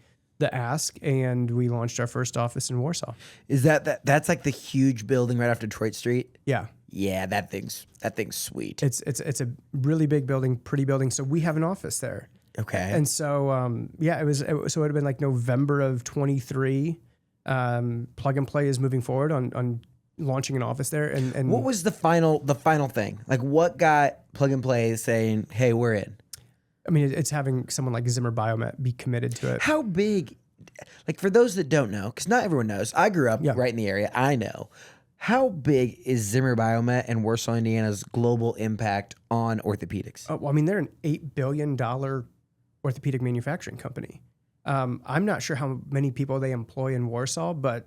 ask, and we launched our first office in Warsaw. Is that's like the huge building right off Detroit Street? Yeah. Yeah, that thing's sweet. It's a really big building, pretty building. So we have an office there. Okay. And so it would have been like November of 23. Plug and Play is moving forward on launching an office there. And what was the final thing? Like, what got Plug and Play saying, "Hey, we're in"? I mean, it's having someone like Zimmer Biomet be committed to it. How big? Like, for those that don't know, because not everyone knows. I grew up right in the area. I know. How big is Zimmer Biomet and Warsaw, Indiana's global impact on orthopedics? Well, I mean, they're an $8 billion orthopedic manufacturing company. I'm not sure how many people they employ in Warsaw, but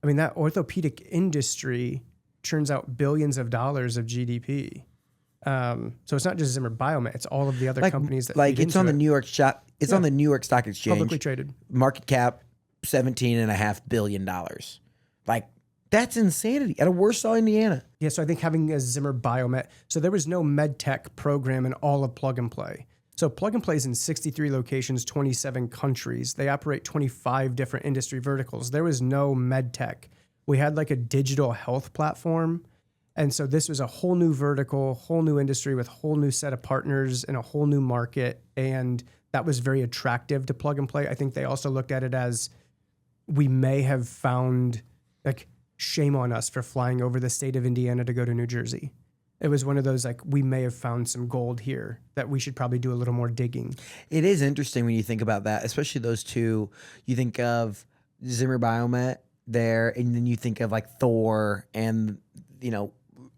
I mean, that orthopedic industry churns out billions of dollars of GDP. So it's not just Zimmer Biomet; it's all of the other companies that feed it's into on the it. New York shop. It's on the New York Stock Exchange, Publicly traded. Market cap $17.5 billion. Like, that's insanity out of Warsaw, Indiana. Yeah, so I think having a Zimmer Biomet. So there was no med tech program in all of Plug and Play. So Plug and Play is in 63 locations, 27 countries. They operate 25 different industry verticals. There was no med tech. We had like a digital health platform. And so this was a whole new vertical, whole new industry with a whole new set of partners and a whole new market. And that was very attractive to Plug and Play. I think they also looked at it as we may have found, like, shame on us for flying over the state of Indiana to go to New Jersey. It was one of those, like, we may have found some gold here that we should probably do a little more digging. It is interesting when you think about that, especially those two. You think of Zimmer Biomet there, and then you think of like Thor and,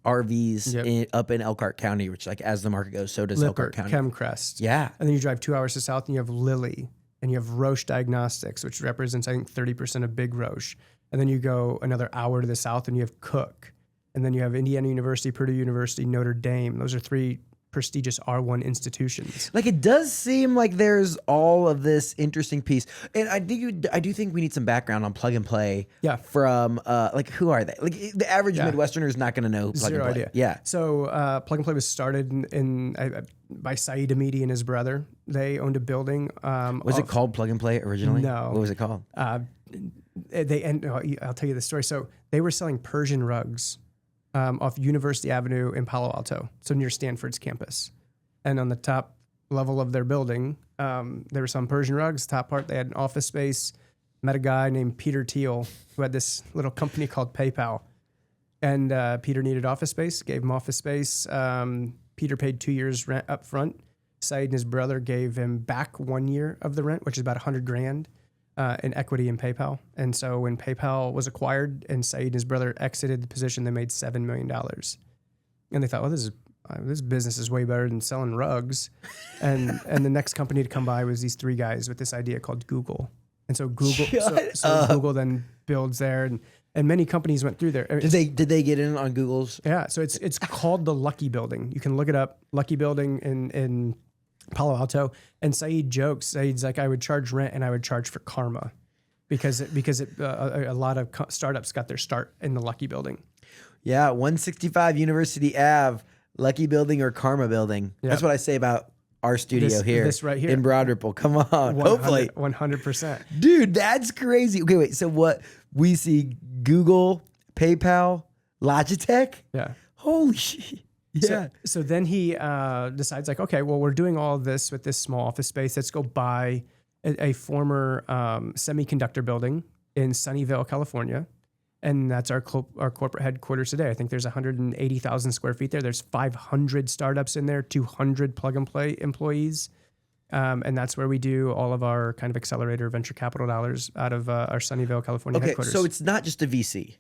RVs up in Elkhart County, which, like, as the market goes, so does Elkhart County. Chemcrest. Yeah. And then you drive 2 hours to south and you have Lilly, and you have Roche Diagnostics, which represents, I think, 30% of Big Roche. And then you go another hour to the south and you have Cook. And then you have Indiana University, Purdue University, Notre Dame. Those are 3 prestigious R1 institutions. Like, it does seem like there's all of this interesting piece. And I do think we need some background on Plug and Play. Yeah. From like, who are they? Like, the average Midwesterner is not going to know Plug Zero and Play. idea. Yeah. So Plug and Play was started by Saeed Hamidi and his brother. They owned a building. Was it called Plug and Play originally? No. What was it called? I'll tell you the story. So they were selling Persian rugs off University Avenue in Palo Alto, so near Stanford's campus. And on the top level of their building, there were some Persian rugs. Top part, they had an office space. Met a guy named Peter Thiel who had this little company called PayPal. And Peter needed office space, gave him office space. Peter paid 2 years rent up front. Saeed and his brother gave him back 1 year of the rent, which is about $100,000 in equity in PayPal. And so when PayPal was acquired and Saeed and his brother exited the position, they made $7 million. And they thought, well, this is this business is way better than selling rugs. And the next company to come by was these three guys with this idea called Google. And so Google then builds there, and many companies went through there. Did they get in on Google's? Yeah, so it's called the Lucky Building. You can look it up, Lucky Building in Palo Alto. And Saeed's like, I would charge rent and I would charge for karma, because a lot of startups got their start in the Lucky Building. Yeah, 165 University Ave, Lucky Building or Karma Building. Yep. That's what I say about our studio here. This right here. In Broad Ripple. Come on. Hopefully. 100%. Dude, that's crazy. Okay, wait. So what we see, Google, PayPal, Logitech? Yeah. Holy shit. Yeah. So then he decides like, okay, well, we're doing all of this with this small office space. Let's go buy a former semiconductor building in Sunnyvale, California. And that's our corporate headquarters today. I think there's 180,000 square feet there. There's 500 startups in there, 200 plug and play employees. And that's where we do all of our kind of accelerator venture capital dollars out of our Sunnyvale, California headquarters. So it's not just a VC.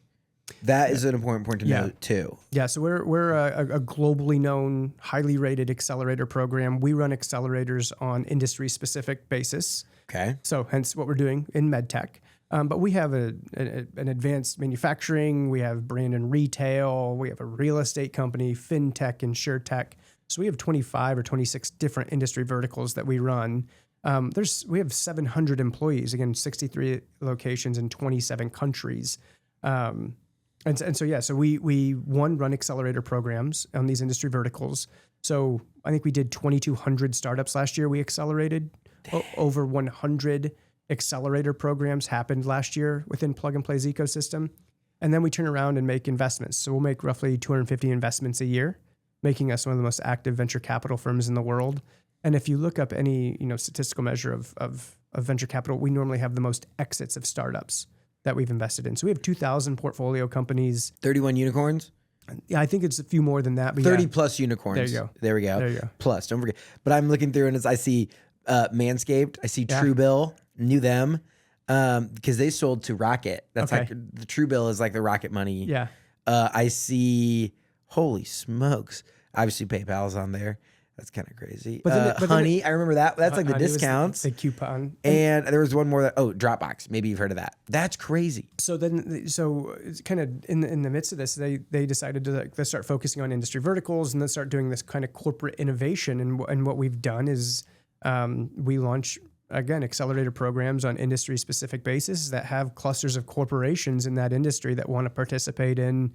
That is an important point to note too. Yeah, so we're a globally known, highly rated accelerator program. We run accelerators on industry-specific basis. Okay. So hence what we're doing in medtech. But we have an advanced manufacturing, we have Brandon retail, we have a real estate company, fintech, insurtech. So we have 25 or 26 different industry verticals that we run. We have 700 employees, again, 63 locations in 27 countries. So we run accelerator programs on these industry verticals. So I think we did 2,200 startups last year. We accelerated over 100 accelerator programs happened last year within Plug and Play's ecosystem. And then we turn around and make investments. So we'll make roughly 250 investments a year, making us one of the most active venture capital firms in the world. And if you look up any statistical measure of venture capital, we normally have the most exits of startups that we've invested in. So we have 2,000 portfolio companies. 31 unicorns? Yeah, I think it's a few more than that. But 30 plus unicorns. There you go. There we go. There you go. Plus, don't forget. But I'm looking through and I see Manscaped. I see Truebill. Knew them because they sold to Rocket. That's like the Truebill is like the Rocket money. Yeah. I see. Holy smokes! Obviously, PayPal's on there. That's kind of crazy. But Honey, I remember that. That's like the discounts. The coupon. And there was one more Dropbox. Maybe you've heard of that. That's crazy. So it's kind of in the midst of this, they decided to let's start focusing on industry verticals and then start doing this kind of corporate innovation. And what we've done is we launch, again, accelerator programs on industry-specific basis that have clusters of corporations in that industry that want to participate in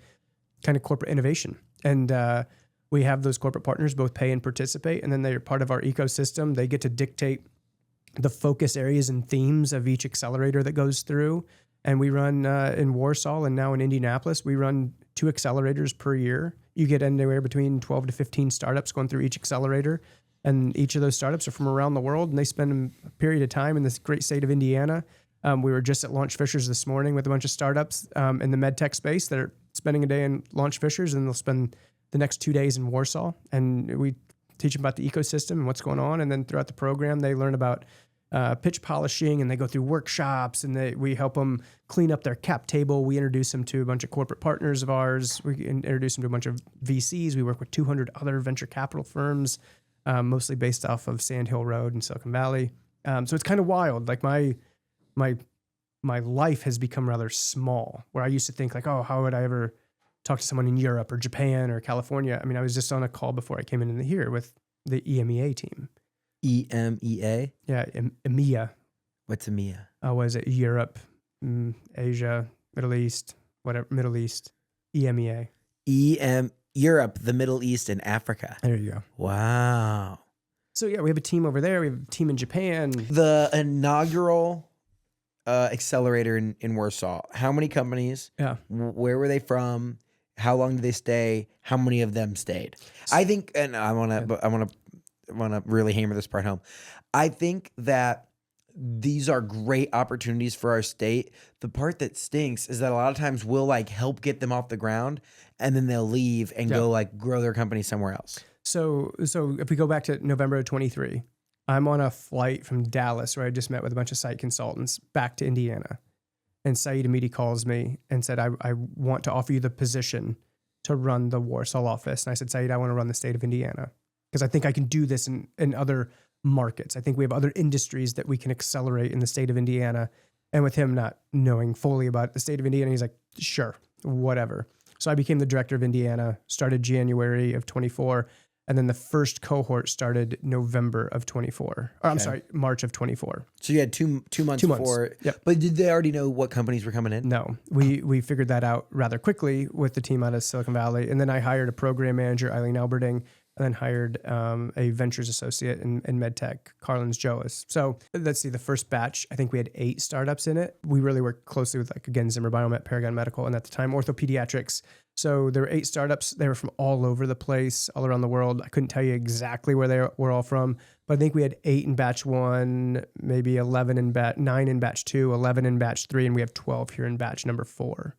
kind of corporate innovation. And we have those corporate partners both pay and participate, and then they're part of our ecosystem. They get to dictate the focus areas and themes of each accelerator that goes through. And we run in Warsaw and now in Indianapolis, we run 2 accelerators per year. You get anywhere between 12 to 15 startups going through each accelerator. And each of those startups are from around the world, and they spend a period of time in this great state of Indiana. We were just at Launch Fishers this morning with a bunch of startups in the medtech space that are spending a day in Launch Fishers, and they'll spend the next 2 days in Warsaw. And we teach them about the ecosystem and what's going on. And then throughout the program, they learn about pitch polishing, and they go through workshops, and we help them clean up their cap table. We introduce them to a bunch of corporate partners of ours. We introduce them to a bunch of VCs. We work with 200 other venture capital firms. Mostly based off of Sand Hill Road in Silicon Valley. So it's kind of wild. Like my life has become rather small, where I used to think like, oh, how would I ever talk to someone in Europe or Japan or California? I mean, I was just on a call before I came in here with the EMEA team. EMEA? Yeah, EMEA. What's EMEA? Was it Europe, Asia, Middle East, whatever, Middle East, EMEA. Europe, the Middle East, and Africa. There you go. Wow. So yeah, we have a team over there. We have a team in Japan. The inaugural accelerator in Warsaw. How many companies? Yeah. Where were they from? How long did they stay? How many of them stayed? I think, and I want to really hammer this part home. I think that these are great opportunities for our state. The part that stinks is that a lot of times we'll like help get them off the ground, and then they'll leave and go like grow their company somewhere else. So if we go back to November of 23, I'm on a flight from Dallas where I just met with a bunch of site consultants back to Indiana. And Saeed immediately calls me and said, I want to offer you the position to run the Warsaw office. And I said, Saeed, I want to run the state of Indiana because I think I can do this in other markets. I think we have other industries that we can accelerate in the state of Indiana. And with him not knowing fully about the state of Indiana, he's like, sure, whatever. So I became the director of Indiana, started January of 24. And then the first cohort started November of 24. Or, I'm sorry, March of 24. So you had two months 2 months. before. Yep. But did they already know what companies were coming in? No, we figured that out rather quickly with the team out of Silicon Valley. And then I hired a program manager, Eileen Alberding, and then hired a ventures associate in MedTech, Carlins Joas. So let's see, the first batch, I think we had 8 startups in it. We really worked closely with, like, again, Zimmer Biomet, Paragon Medical, and at the time, Orthopedics. So there were 8 startups. They were from all over the place, all around the world. I couldn't tell you exactly where they were all from, but I think we had 8 in batch 1, maybe 9 in batch 2, 11 in batch 3, and we have 12 here in batch number 4.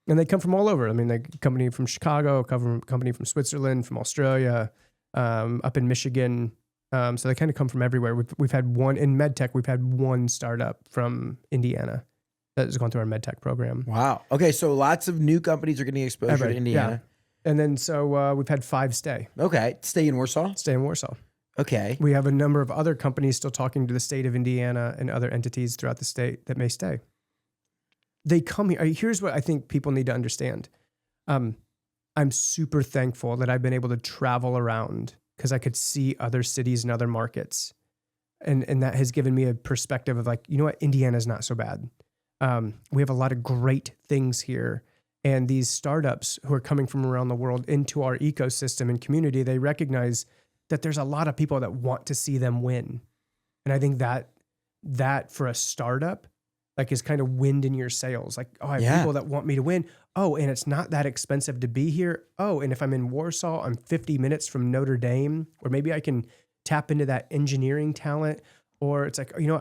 And they come from all over. I mean, the company from Chicago, company from Switzerland, from Australia, up in Michigan. So they kind of come from everywhere. We've had one in MedTech. We've had one startup from Indiana that has gone through our MedTech program. Wow. Okay, so lots of new companies are getting exposure to Indiana. Yeah. And then so we've had 5 stay. Okay, stay in Warsaw? Stay in Warsaw. Okay. We have a number of other companies still talking to the state of Indiana and other entities throughout the state that may stay. They come here. Here's what I think people need to understand. I'm super thankful that I've been able to travel around because I could see other cities and other markets. And that has given me a perspective of, like, you know what? Indiana's not so bad. We have a lot of great things here. And these startups who are coming from around the world into our ecosystem and community, they recognize that there's a lot of people that want to see them win. And I think that for a startup, like, is kind of wind in your sails. Like, oh, I have people that want me to win. Oh, and it's not that expensive to be here. Oh, and if I'm in Warsaw, I'm 50 minutes from Notre Dame, or maybe I can tap into that engineering talent. Or it's like, you know,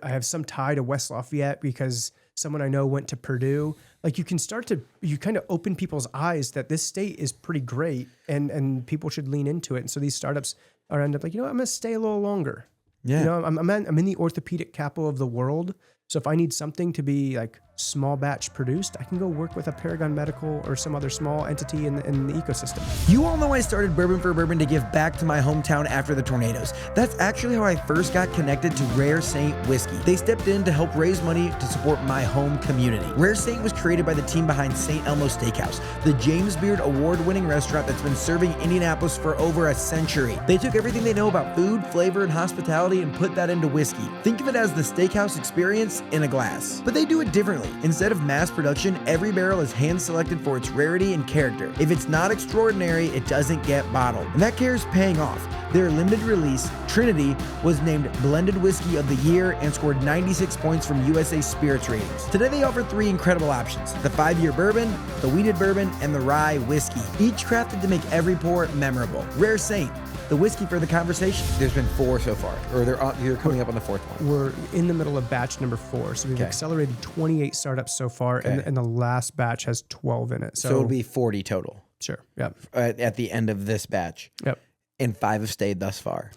I have some tie to West Lafayette because someone I know went to Purdue. Like, you kind of open people's eyes that this state is pretty great and people should lean into it. And so these startups end up like, you know what, I'm going to stay a little longer. Yeah. You know, I'm in the orthopedic capital of the world. So if I need something to be like small batch produced, I can go work with a Paragon Medical or some other small entity in the ecosystem. You all know I started Bourbon for Bourbon to give back to my hometown after the tornadoes. That's actually how I first got connected to Rare Saint Whiskey. They stepped in to help raise money to support my home community. Rare Saint was created by the team behind St. Elmo Steakhouse, the James Beard award-winning restaurant that's been serving Indianapolis for over a century. They took everything they know about food, flavor, and hospitality and put that into whiskey. Think of it as the steakhouse experience in a glass. But they do it differently. Instead of mass production, every barrel is hand-selected for its rarity and character. If it's not extraordinary, it doesn't get bottled. And that care is paying off. Their limited release, Trinity, was named Blended Whiskey of the Year and scored 96 points from USA Spirits ratings. Today they offer 3 incredible options: the 5-year bourbon, the wheated bourbon, and the rye whiskey, each crafted to make every pour memorable. Rare Saint, the whiskey for the conversation. There's been 4 so far, or they're coming up on the 4th one. We're in the middle of batch number 4. So we've accelerated 28 startups so far, and the last batch has 12 in it. So it'll be 40 total. Sure. Yep. At the end of this batch. Yep. And 5 have stayed thus far.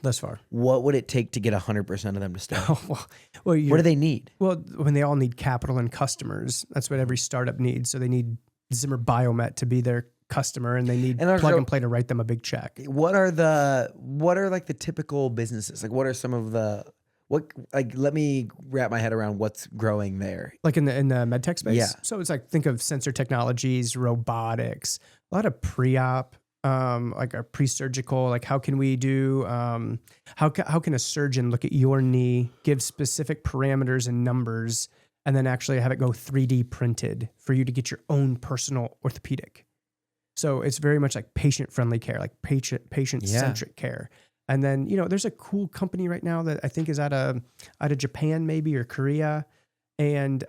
What would it take to get 100% of them to stay? Well, what do they need? Well, when they all need capital and customers, that's what every startup needs. So they need Zimmer Biomet to be their customer, and they need Plug and Play to write them a big check. What are like the typical businesses? Like, what are some of let me wrap my head around what's growing there. Like in the medtech space? Yeah. So it's like, think of sensor technologies, robotics, a lot of pre-op, like a pre-surgical, like how can we do, how can a surgeon look at your knee, give specific parameters and numbers, and then actually have it go 3D printed for you to get your own personal orthopedic. So it's very much like patient-friendly care, like patient-centric care. And then, there's a cool company right now that I think is out of Japan maybe, or Korea. And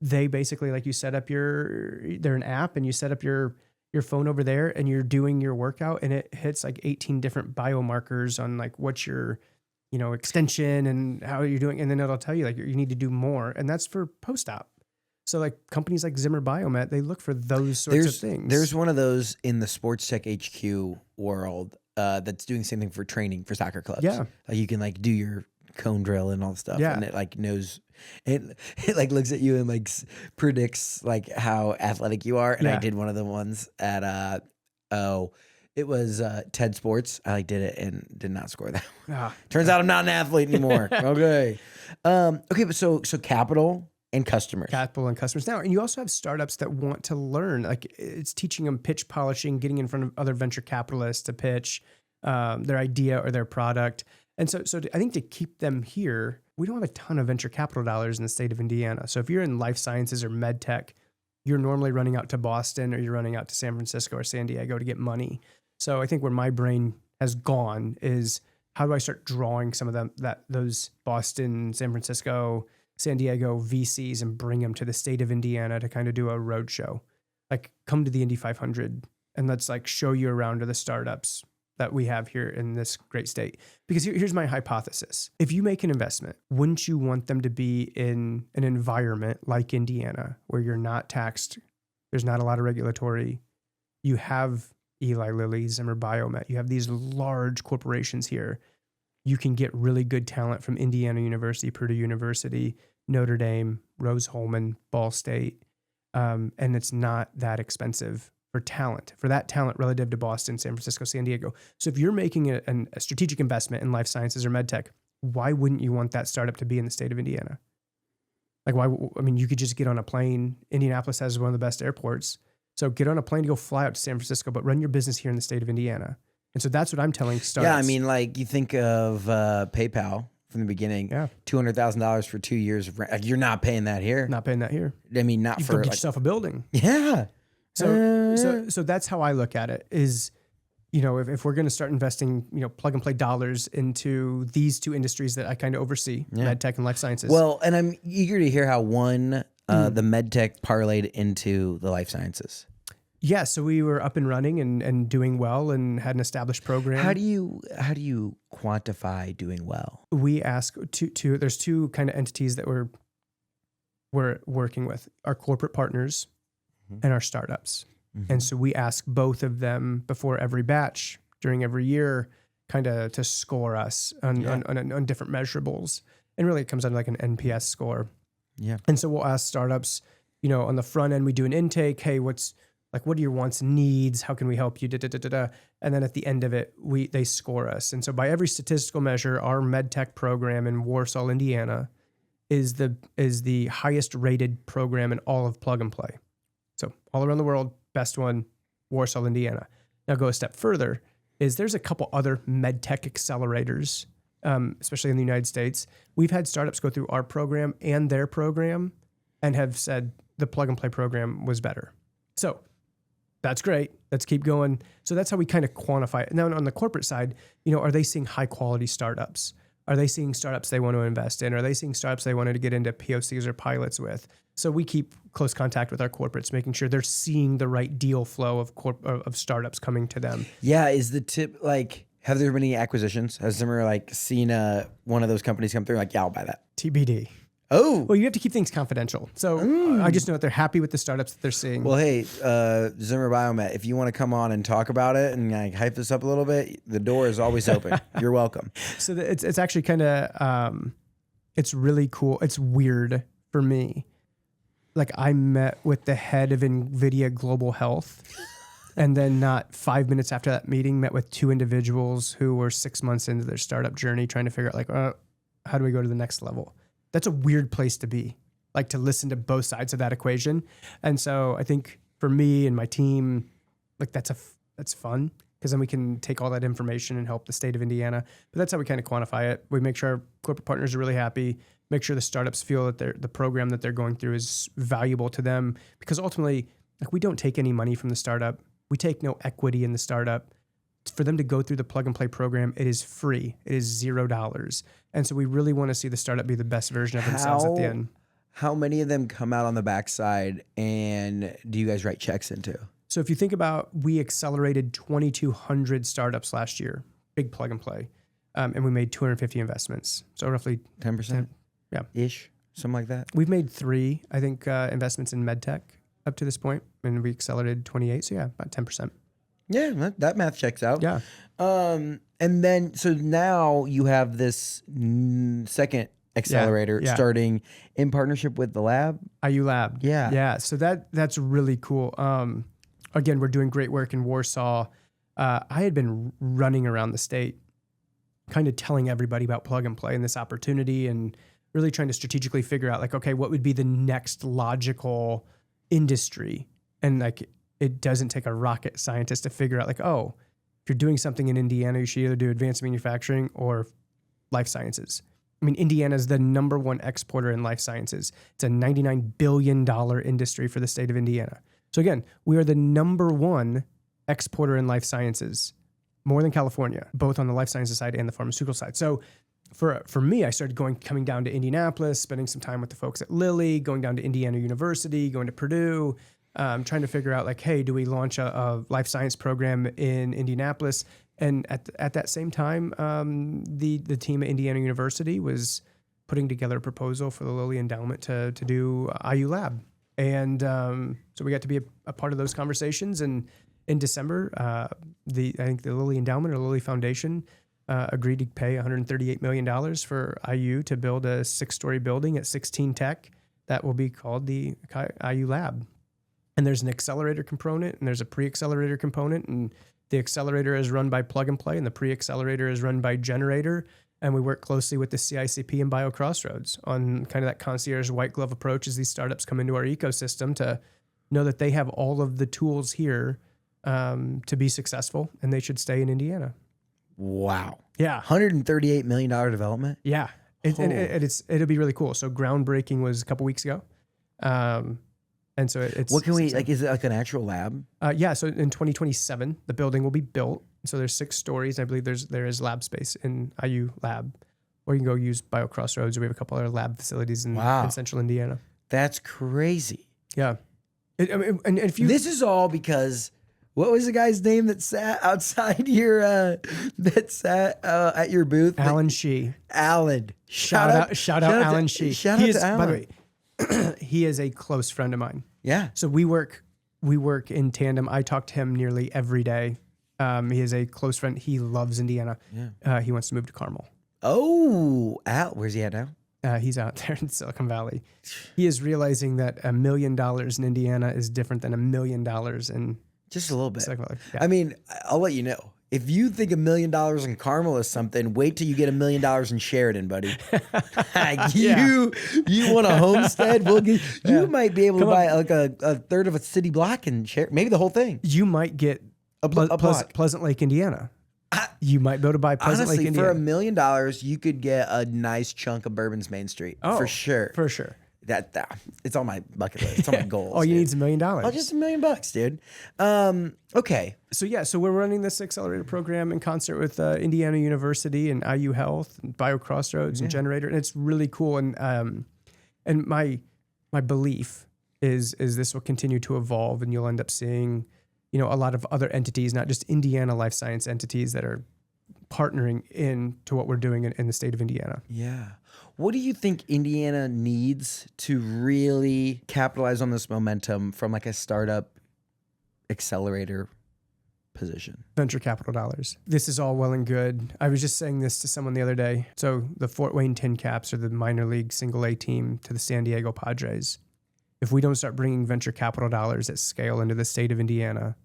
they basically, like, you set up they're an app, and you set up your phone over there, and you're doing your workout, and it hits like 18 different biomarkers on like what's your, extension and how you're doing. And then it'll tell you like you need to do more. And that's for post-op. So like companies like Zimmer Biomet, they look for those sorts of things. There's one of those in the Sports Tech HQ world that's doing the same thing for training for soccer clubs. Yeah. You can like do your cone drill and all the stuff. Yeah. And it like knows, it like looks at you and like predicts like how athletic you are. And I Yeah. did one of the ones at, it was TED Sports. I like did it and did not score that. Turns out I'm not an athlete anymore. Okay. Okay, but so capital and customers. Capital and customers now. And you also have startups that want to learn. Like it's teaching them pitch polishing, getting in front of other venture capitalists to pitch their idea or their product. And so I think to keep them here, we don't have a ton of venture capital dollars in the state of Indiana. So if you're in life sciences or med tech, you're normally running out to Boston or you're running out to San Francisco or San Diego to get money. So I think where my brain has gone is how do I start drawing some of them, those Boston, San Francisco, San Diego VCs and bring them to the state of Indiana to kind of do a road show. Like come to the Indy 500 and let's like show you around to the startups that we have here in this great state. Because here's my hypothesis. If you make an investment, wouldn't you want them to be in an environment like Indiana where you're not taxed, there's not a lot of regulatory, you have Eli Lilly, Zimmer Biomet, you have these large corporations here. You can get really good talent from Indiana University, Purdue University, Notre Dame, Rose-Hulman, Ball State, and it's not that expensive for that talent relative to Boston, San Francisco, San Diego. So if you're making a strategic investment in life sciences or med tech, why wouldn't you want that startup to be in the state of Indiana? Like why? I mean, you could just get on a plane. Indianapolis has one of the best airports. So get on a plane to go fly out to San Francisco, but run your business here in the state of Indiana. And so that's what I'm telling startups. Yeah, I mean, like you think of PayPal from the beginning. Yeah, $200,000 for 2 years of rent. Like, you're not paying that here. Not paying that here. I mean, not you for get yourself a building. Yeah. So that's how I look at it. Is if we're going to start investing plug and play dollars into these two industries that I kind of oversee, med tech and life sciences. Well, and I'm eager to hear how the med tech parlayed into the life sciences. Yeah, so we were up and running and doing well and had an established program. How do you quantify doing well? We ask there's two kind of entities that we're working with, our corporate partners and our startups. Mm-hmm. And so we ask both of them before every batch during every year kind of to score us on different measurables. And really it comes down to like an NPS score. Yeah. And so we'll ask startups, on the front end, we do an intake. Hey, what are your wants and needs? How can we help you? And then at the end of it, they score us. And so by every statistical measure, our med tech program in Warsaw, Indiana is the highest rated program in all of plug and play. So all around the world, best one, Warsaw, Indiana. Now go a step further, there's a couple other med tech accelerators, especially in the United States. We've had startups go through our program and their program and have said the plug and play program was better. So that's great. Let's keep going. So that's how we kind of quantify it. Now on the corporate side, are they seeing high quality startups? Are they seeing startups they want to invest in? Are they seeing startups they wanted to get into POCs or pilots with? So we keep close contact with our corporates, making sure they're seeing the right deal flow of startups coming to them. Yeah. Is the tip like, have there been any acquisitions? Has Zimmer like seen one of those companies come through? Like, yeah, I'll buy that. TBD. Oh, well, you have to keep things confidential. So I just know that they're happy with the startups that they're seeing. Well, hey, Zimmer Biomet, if you want to come on and talk about it and like hype this up a little bit, the door is always open. You're welcome. So it's actually kind of it's really cool. It's weird for me. Like I met with the head of NVIDIA Global Health, and then not 5 minutes after that meeting, met with two individuals who were 6 months into their startup journey, trying to figure out like, how do we go to the next level? That's a weird place to be, like to listen to both sides of that equation. And so I think for me and my team, like that's fun because then we can take all that information and help the state of Indiana. But that's how we kind of quantify it. We make sure our corporate partners are really happy, make sure the startups feel that the program that they're going through is valuable to them, because ultimately, like we don't take any money from the startup. We take no equity in the startup. For them to go through the plug and play program, it is free. It is $0. And so we really want to see the startup be the best version of themselves at the end. How many of them come out on the backside and do you guys write checks into? So if you think about, we accelerated 2,200 startups last year, big plug and play. And we made 250 investments. So roughly 10%? Yeah. Ish, something like that. We've made 3, I think, investments in med tech up to this point, and we accelerated 28. So yeah, about 10%. Yeah, that math checks out. Yeah. And And then, so now you have this second accelerator starting in partnership with the lab. IU Lab. Yeah. Yeah. So that's really cool. Again, we're doing great work in Warsaw. I had been running around the state, kind of telling everybody about plug and play and this opportunity, and really trying to strategically figure out like, okay, what would be the next logical industry? And like, it doesn't take a rocket scientist to figure out like, oh, if you're doing something in Indiana, you should either do advanced manufacturing or life sciences. I mean, Indiana is the number one exporter in life sciences. It's a $99 billion industry for the state of Indiana. So again, we are the number one exporter in life sciences, more than California, both on the life sciences side and the pharmaceutical side. So for me, I started coming down to Indianapolis, spending some time with the folks at Lilly, going down to Indiana University, going to Purdue, trying to figure out like, hey, do we launch a life science program in Indianapolis? And at that same time, the team at Indiana University was putting together a proposal for the Lilly Endowment to do IU Lab. And so we got to be a part of those conversations. And in December, I think the Lilly Endowment or Lilly Foundation agreed to pay $138 million for IU to build a 6-story building at 16 Tech that will be called the IU Lab. And there's an accelerator component and there's a pre-accelerator component, and the accelerator is run by Plug and Play and the pre-accelerator is run by Generator. And we work closely with the CICP and BioCrossroads on kind of that concierge white glove approach as these startups come into our ecosystem to know that they have all of the tools here to be successful, and they should stay in Indiana. Wow. Yeah. $138 million development. Yeah. It'll be really cool. So groundbreaking was a couple weeks ago. And so it's... What can we, like, is it like an actual lab? Yeah. So in 2027, the building will be built. So there's 6 stories. I believe there is lab space in IU Lab, or you can go use BioCrossroads. We have a couple other lab facilities in central Indiana. That's crazy. Yeah. And if you... This is all because... What was the guy's name that sat outside your at your booth? Alan Shee. Alan. Shout out Alan Shee. Shout out to Alan. By the way, he is a close friend of mine. Yeah. So we work in tandem. I talk to him nearly every day. He is a close friend. He loves Indiana. Yeah. He wants to move to Carmel. Oh, Al, where's he at now? He's out there in Silicon Valley. He is realizing that $1 million in Indiana is different than $1 million in... Just a little bit. Yeah. I mean, I'll let you know. If you think $1 million in Carmel is something, wait till you get $1 million in Sheridan, buddy. You want a homestead? You might be able to buy like a third of a city block and share, maybe the whole thing. You might get a Pleasant Lake, Indiana. You might be able to buy Pleasant Lake, Indiana. For $1 million, you could get a nice chunk of Bourbon's Main Street. Oh, for sure. For sure. That it's on my bucket list. It's on my goals. All you need is $1 million. Oh, just $1 million, dude. Okay. So we're running this accelerator program in concert with Indiana University and IU Health and BioCrossroads and Generator, and it's really cool. And my belief is this will continue to evolve, and you'll end up seeing, a lot of other entities, not just Indiana life science entities, that are partnering into what we're doing in the state of Indiana. Yeah. What do you think Indiana needs to really capitalize on this momentum from like a startup accelerator position? Venture capital dollars. This is all well and good. I was just saying this to someone the other day. So the Fort Wayne Tin Caps are the minor league single A team to the San Diego Padres. If we don't start bringing venture capital dollars at scale into the state of Indiana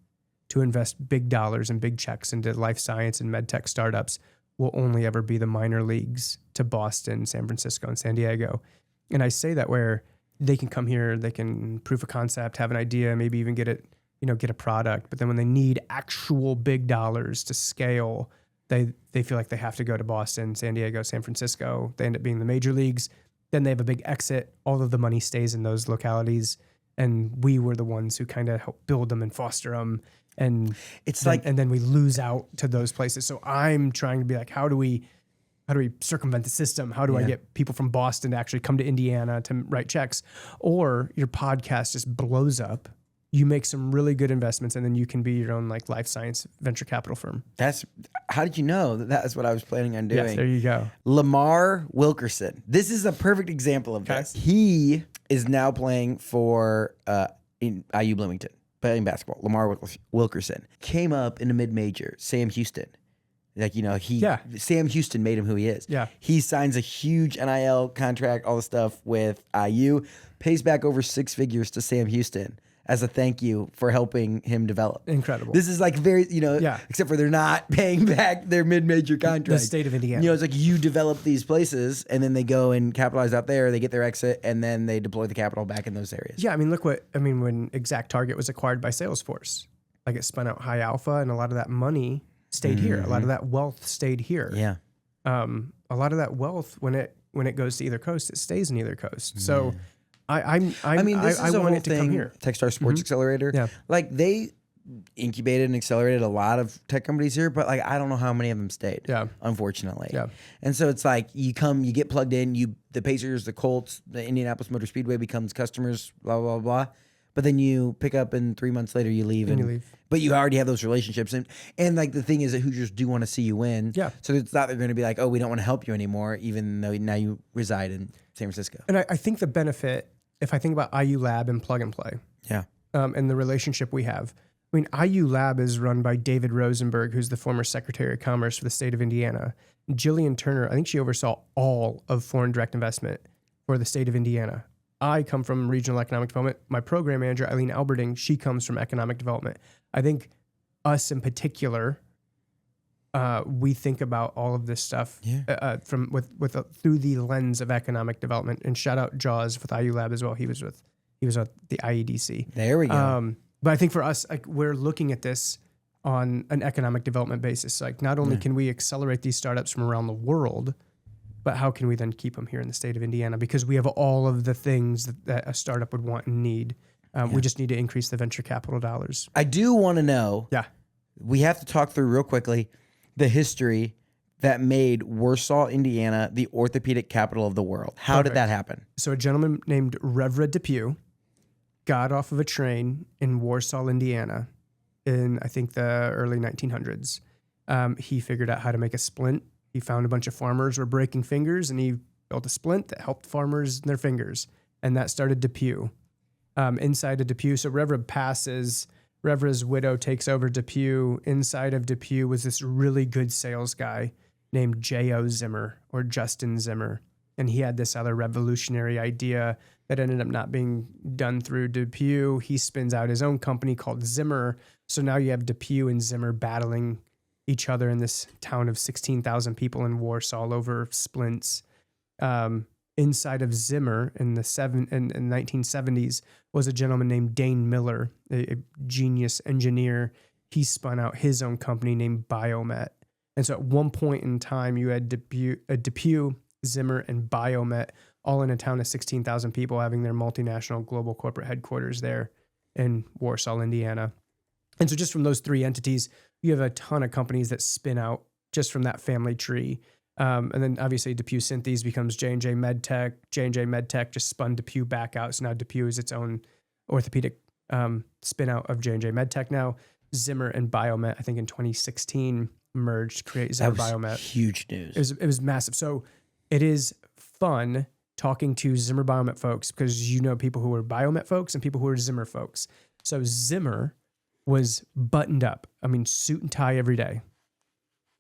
to invest big dollars and big checks into life science and med tech startups, will only ever be the minor leagues to Boston, San Francisco, and San Diego. And I say that where they can come here, they can proof a concept, have an idea, maybe even get a product. But then when they need actual big dollars to scale, they feel like they have to go to Boston, San Diego, San Francisco. They end up being the major leagues. Then they have a big exit. All of the money stays in those localities. And we were the ones who kind of help build them and foster them. And then we lose out to those places. So I'm trying to be like, how do we circumvent the system? How do I get people from Boston to actually come to Indiana to write checks? Or your podcast just blows up. You make some really good investments, and then you can be your own like life science venture capital firm. How did you know that's what I was planning on doing? Yes, there you go. Lamar Wilkerson. This is a perfect example of this. He is now playing for in IU Bloomington. Playing basketball. Lamar Wilkerson came up in a mid-major. Sam Houston Like, Yeah. Sam Houston made him who he is. Yeah. He signs a huge NIL contract, all the stuff with IU, pays back over 6 figures to Sam Houston as a thank you for helping him develop. Incredible. This is like very, except for they're not paying back their mid-major contract. The state of Indiana. It's like you develop these places and then they go and capitalize out there, they get their exit, and then they deploy the capital back in those areas. Yeah, when Exact Target was acquired by Salesforce, like it spun out High Alpha, and a lot of that money stayed here. A lot of that wealth stayed here. Yeah. A lot of that wealth, when it goes to either coast, it stays in either coast. So I want it to come here. Techstar Sports Accelerator. Yeah. Like they incubated and accelerated a lot of tech companies here, but like I don't know how many of them stayed. Yeah. Unfortunately. Yeah. And so it's like you get plugged in, the Pacers, the Colts, the Indianapolis Motor Speedway becomes customers, blah, blah, blah. But then you pick up and 3 months later you leave. And you leave. But you already have those relationships. And like the thing is that Hoosiers do want to see you win. Yeah. So it's not they're going to be like, oh, we don't want to help you anymore, even though now you reside in San Francisco. And I think the benefit, if I think about IU Lab and Plug and Play, Yeah. And the relationship we have. IU Lab is run by David Rosenberg, who's the former Secretary of Commerce for the state of Indiana. Jillian Turner, I think she oversaw all of foreign direct investment for the state of Indiana. I come from regional economic development. My program manager, Eileen Alberding, she comes from economic development. I think us in particular, we think about all of this stuff through the lens of economic development. And shout out Jaws with IU Lab as well. He was with the IEDC. There we go. But I think for us, like we're looking at this on an economic development basis. Like not only can we accelerate these startups from around the world, but how can we then keep them here in the state of Indiana? Because we have all of the things that a startup would want and need. We just need to increase the venture capital dollars. I do want to know. Yeah. We have to talk through real quickly the history that made Warsaw, Indiana, the orthopedic capital of the world. How did that happen? So a gentleman named Reverend Depew got off of a train in Warsaw, Indiana in, I think, the early 1900s. He figured out how to make a splint. He found a bunch of farmers were breaking fingers, and he built a splint that helped farmers in their fingers. And that started Depew. Inside of Depew, so Reverend passes, Reverend's widow takes over Depew. Inside of Depew was this really good sales guy named J.O. Zimmer or Justin Zimmer. And he had this other revolutionary idea that ended up not being done through Depew. He spins out his own company called Zimmer. So now you have Depew and Zimmer battling each other in this town of 16,000 people in Warsaw over splints. Inside of Zimmer in the 1970s was a gentleman named Dane Miller, a genius engineer. He spun out his own company named Biomet. And so at one point in time, you had Depew, Zimmer, and Biomet all in a town of 16,000 people having their multinational global corporate headquarters there in Warsaw, Indiana. And so just from those three entities, you have a ton of companies that spin out just from that family tree. And then obviously Depew Synthes becomes J&J MedTech. J&J MedTech just spun Depew back out. So now Depew is its own orthopedic spin out of J&J MedTech now. Zimmer and Biomet, I think in 2016, merged to create Zimmer Biomet. Huge news. It was massive. So it is fun talking to Zimmer Biomet folks because you know people who are Biomet folks and people who are Zimmer folks. So Zimmer was buttoned up. I mean, suit and tie every day.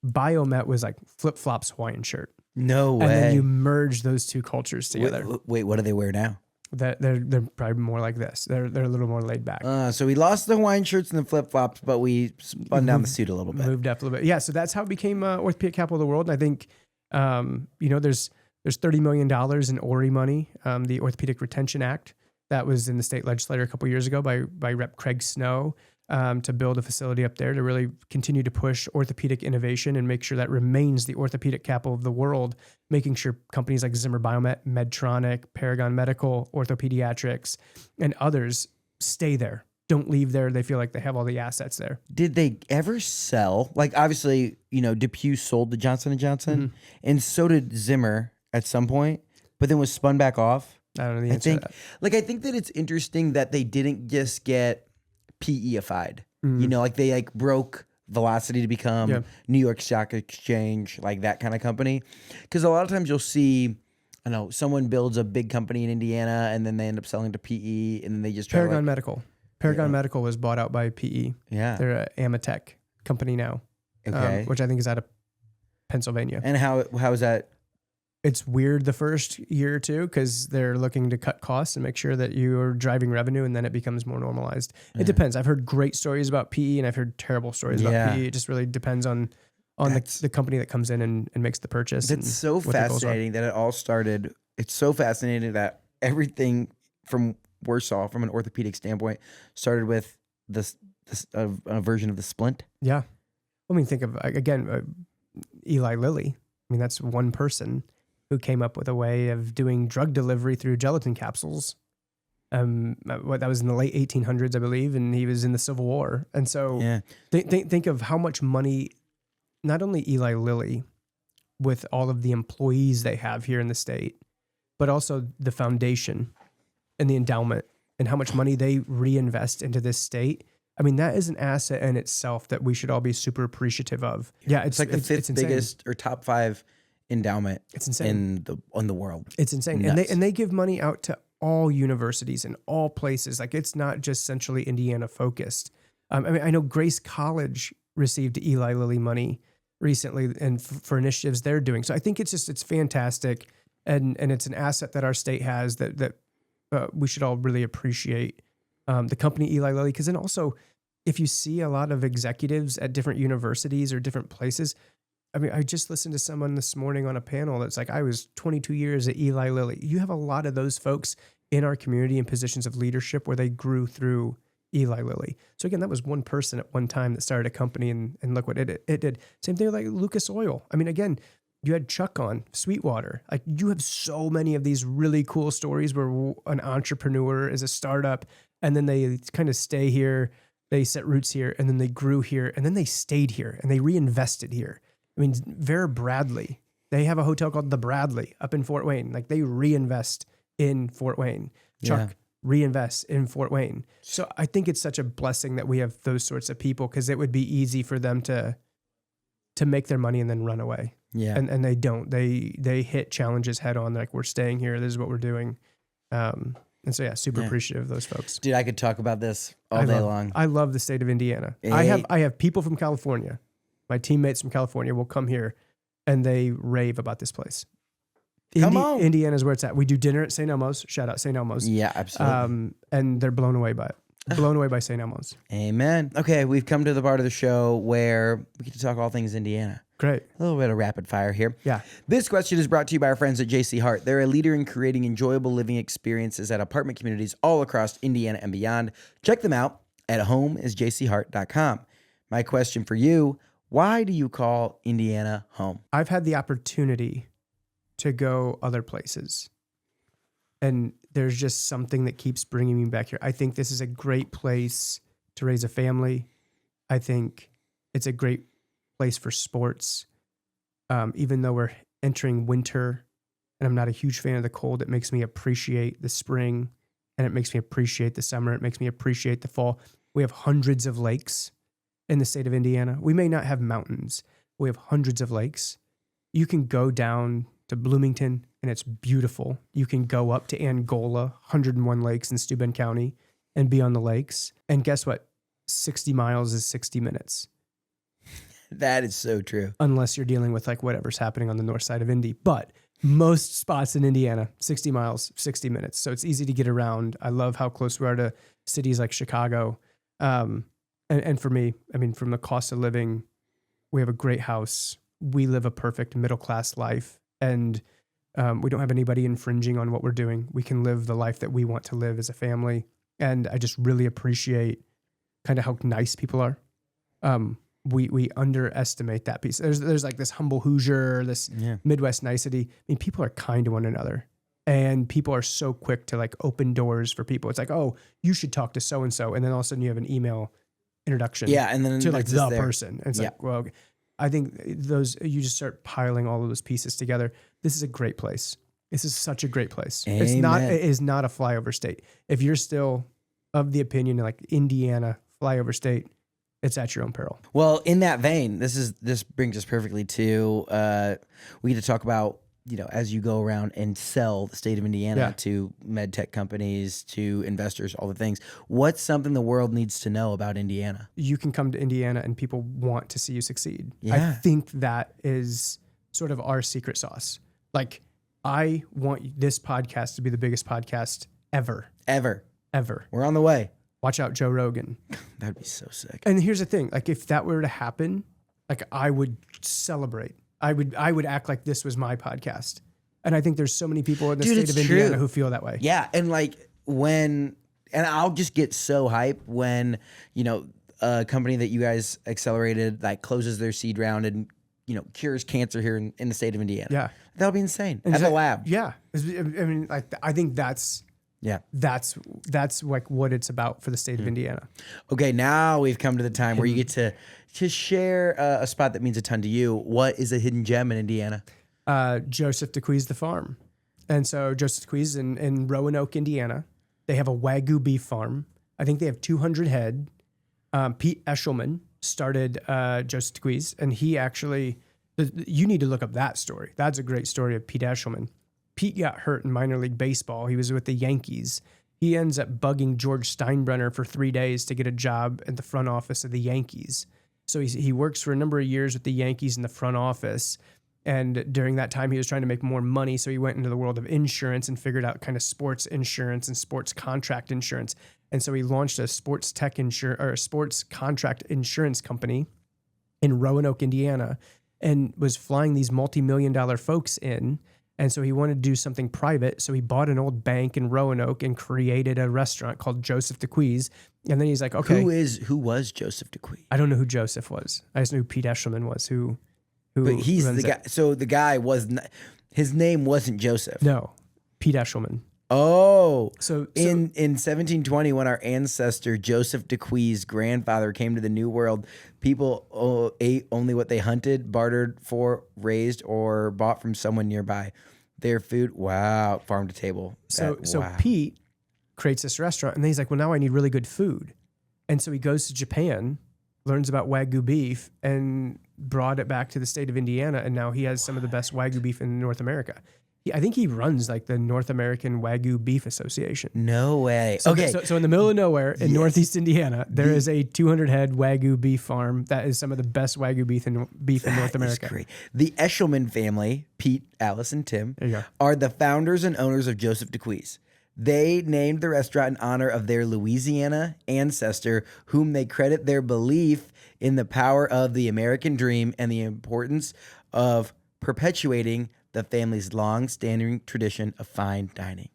Biomet was like flip-flops Hawaiian shirt. No way. And then you merge those two cultures together. Wait, what do they wear now? They're probably more like this. They're a little more laid back. So we lost the Hawaiian shirts and the flip-flops, but we spun down the suit a little bit. Moved up a little bit. Yeah, so that's how it became orthopedic capital of the world. And I think, there's $30 million in ORI money, the Orthopedic Retention Act, that was in the state legislature a couple of years ago by Rep. Craig Snow. To build a facility up there to really continue to push orthopedic innovation and make sure that remains the orthopedic capital of the world, making sure companies like Zimmer Biomet, Medtronic, Paragon Medical, Orthopediatrics, and others stay there. Don't leave there. They feel like they have all the assets there. Did they ever sell? Like, obviously, Depew sold to Johnson & Johnson, and so did Zimmer at some point, but then was spun back off. I don't know the answer to that. I think that it's interesting that they didn't just get PE-ified. They broke Velocity to become New York Stock Exchange, like that kind of company. Because a lot of times you'll see, someone builds a big company in Indiana and then they end up selling to PE and then they just try Paragon Medical. Paragon Medical was bought out by PE. Yeah. They're an Amatech company now, okay. which I think is out of Pennsylvania. And how is that? It's weird the first year or two because they're looking to cut costs and make sure that you are driving revenue, and then it becomes more normalized. It depends. I've heard great stories about PE and I've heard terrible stories about PE. It just really depends on the company that comes in and makes the purchase. That's so fascinating that it all started. It's so fascinating that everything from Warsaw, from an orthopedic standpoint, started with a version of the splint. Yeah. I mean, think of, again, Eli Lilly. I mean, that's one person who came up with a way of doing drug delivery through gelatin capsules. That was in the late 1800s, I believe, and he was in the Civil War. And so think of how much money, not only Eli Lilly, with all of the employees they have here in the state, but also the foundation and the endowment and how much money they reinvest into this state. I mean, that is an asset in itself that we should all be super appreciative of. Yeah, it's like the fifth biggest or top 5 endowment. It's insane in the world. It's insane, and they give money out to all universities and all places. Like, it's not just centrally Indiana focused. I mean, I know Grace College received Eli Lilly money recently, and for initiatives they're doing. So I think it's fantastic, and it's an asset that our state has that we should all really appreciate. The company Eli Lilly, because then also, if you see a lot of executives at different universities or different places, I mean, I just listened to someone this morning on a panel that's like, I was 22 years at Eli Lilly. You have a lot of those folks in our community in positions of leadership where they grew through Eli Lilly. So again, that was one person at one time that started a company, and look what it did. Same thing with like Lucas Oil. I mean, again, you had Chuck on Sweetwater. Like, you have so many of these really cool stories where an entrepreneur is a startup, and then they kind of stay here, they set roots here, and then they grew here, and then they stayed here, and they reinvested here. I mean, Vera Bradley, they have a hotel called The Bradley up in Fort Wayne. Like, they reinvest in Fort Wayne. Chuck reinvests in Fort Wayne. So I think it's such a blessing that we have those sorts of people, because it would be easy for them to make their money and then run away. Yeah. And they don't. They hit challenges head on. They're like, we're staying here. This is what we're doing. And so, super appreciative of those folks. Dude, I could talk about this all day long. I love the state of Indiana. I have people from California. My teammates from California will come here and they rave about this place. Come on. Indiana is where it's at. We do dinner at St. Elmo's. Shout out St. Elmo's. Yeah, absolutely. And they're blown away by it. Blown away by St. Elmo's. Amen. Okay, we've come to the part of the show where we get to talk all things Indiana. Great. A little bit of rapid fire here. Yeah. This question is brought to you by our friends at JC Hart. They're a leader in creating enjoyable living experiences at apartment communities all across Indiana and beyond. Check them out at homeisjchart.com. My question for you, why do you call Indiana home? I've had the opportunity to go other places, and there's just something that keeps bringing me back here. I think this is a great place to raise a family. I think it's a great place for sports. Even though we're entering winter and I'm not a huge fan of the cold, it makes me appreciate the spring, and it makes me appreciate the summer. It makes me appreciate the fall. We have hundreds of lakes in the state of Indiana. We may not have mountains. We have hundreds of lakes. You can go down to Bloomington and it's beautiful. You can go up to Angola, 101 lakes in Steuben County, and be on the lakes. And guess what? 60 miles is 60 minutes. That is so true. Unless you're dealing with like whatever's happening on the north side of Indy. But most spots in Indiana, 60 miles, 60 minutes. So it's easy to get around. I love how close we are to cities like Chicago. And for me, I mean, from the cost of living, we have a great house. We live a perfect middle-class life, and we don't have anybody infringing on what we're doing. We can live the life that we want to live as a family. And I just really appreciate kind of how nice people are. We underestimate that piece. There's like this humble Hoosier, this Midwest nicety. I mean, people are kind to one another, and people are so quick to like open doors for people. It's like, oh, you should talk to so-and-so. And then all of a sudden you have an email introduction and then to like the person. And it's like, well, I think you just start piling all of those pieces together. This is a great place. This is such a great place. Amen. It is not a flyover state. If you're still of the opinion like Indiana flyover state, it's at your own peril. Well, in that vein, this brings us perfectly to we get to talk about as you go around and sell the state of Indiana to med tech companies, to investors, all the things, what's something the world needs to know about Indiana? You can come to Indiana and people want to see you succeed. Yeah. I think that is sort of our secret sauce. Like, I want this podcast to be the biggest podcast ever. Ever. We're on the way. Watch out, Joe Rogan. That'd be so sick. And here's the thing. Like, if that were to happen, like, I would celebrate. I would act like this was my podcast. And I think there's so many people in the state of Indiana who feel that way. Yeah. And like and I'll just get so hyped when, a company that you guys accelerated, like, closes their seed round and, cures cancer here in the state of Indiana. Yeah. That'll be insane. At the lab. Yeah. I mean, like, I think that's like what it's about for the state of Indiana. Okay. Now we've come to the time where you get to share a spot that means a ton to you. What is a hidden gem in Indiana? Joseph DeQuee's The Farm. And so Joseph DeQuee's in Roanoke, Indiana. They have a Wagyu beef farm. I think they have 200 head. Pete Eshelman started Joseph DeQuee's, and he actually, you need to look up that story. That's a great story of Pete Eshelman. Pete got hurt in minor league baseball. He was with the Yankees. He ends up bugging George Steinbrenner for 3 days to get a job at the front office of the Yankees. So he works for a number of years with the Yankees in the front office. And during that time, he was trying to make more money. So he went into the world of insurance and figured out kind of sports insurance and sports contract insurance. And so he launched a sports contract insurance company in Roanoke, Indiana, and was flying these multi-million-dollar folks in. And so he wanted to do something private. So he bought an old bank in Roanoke and created a restaurant called Joseph DeQuee's. And then he's like, okay. Who was Joseph DeQuee? I don't know who Joseph was. I just knew who Pete Eshelman was, who But he's the guy. So the guy his name wasn't Joseph. No, Pete Eshelman. Oh, so in 1720, when our ancestor Joseph DeQuee's grandfather came to the New World, people ate only what they hunted, bartered for, raised, or bought from someone nearby. Their food, farm to table. So Pete creates this restaurant, and then he's like, well, now I need really good food. And so he goes to Japan, learns about Wagyu beef, and brought it back to the state of Indiana, and now he has some of the best Wagyu beef in North America. I think he runs like the North American Wagyu Beef Association. No way. So in the middle of nowhere in Northeast Indiana, there is a 200 head Wagyu beef farm that is some of the best Wagyu beef in North America. Great. The Eshelman family, Pete, Alice, and Tim, there you go, are the founders and owners of Joseph DeQuee's. They named the restaurant in honor of their Louisiana ancestor, whom they credit their belief in the power of the American dream and the importance of perpetuating the family's long-standing tradition of fine dining.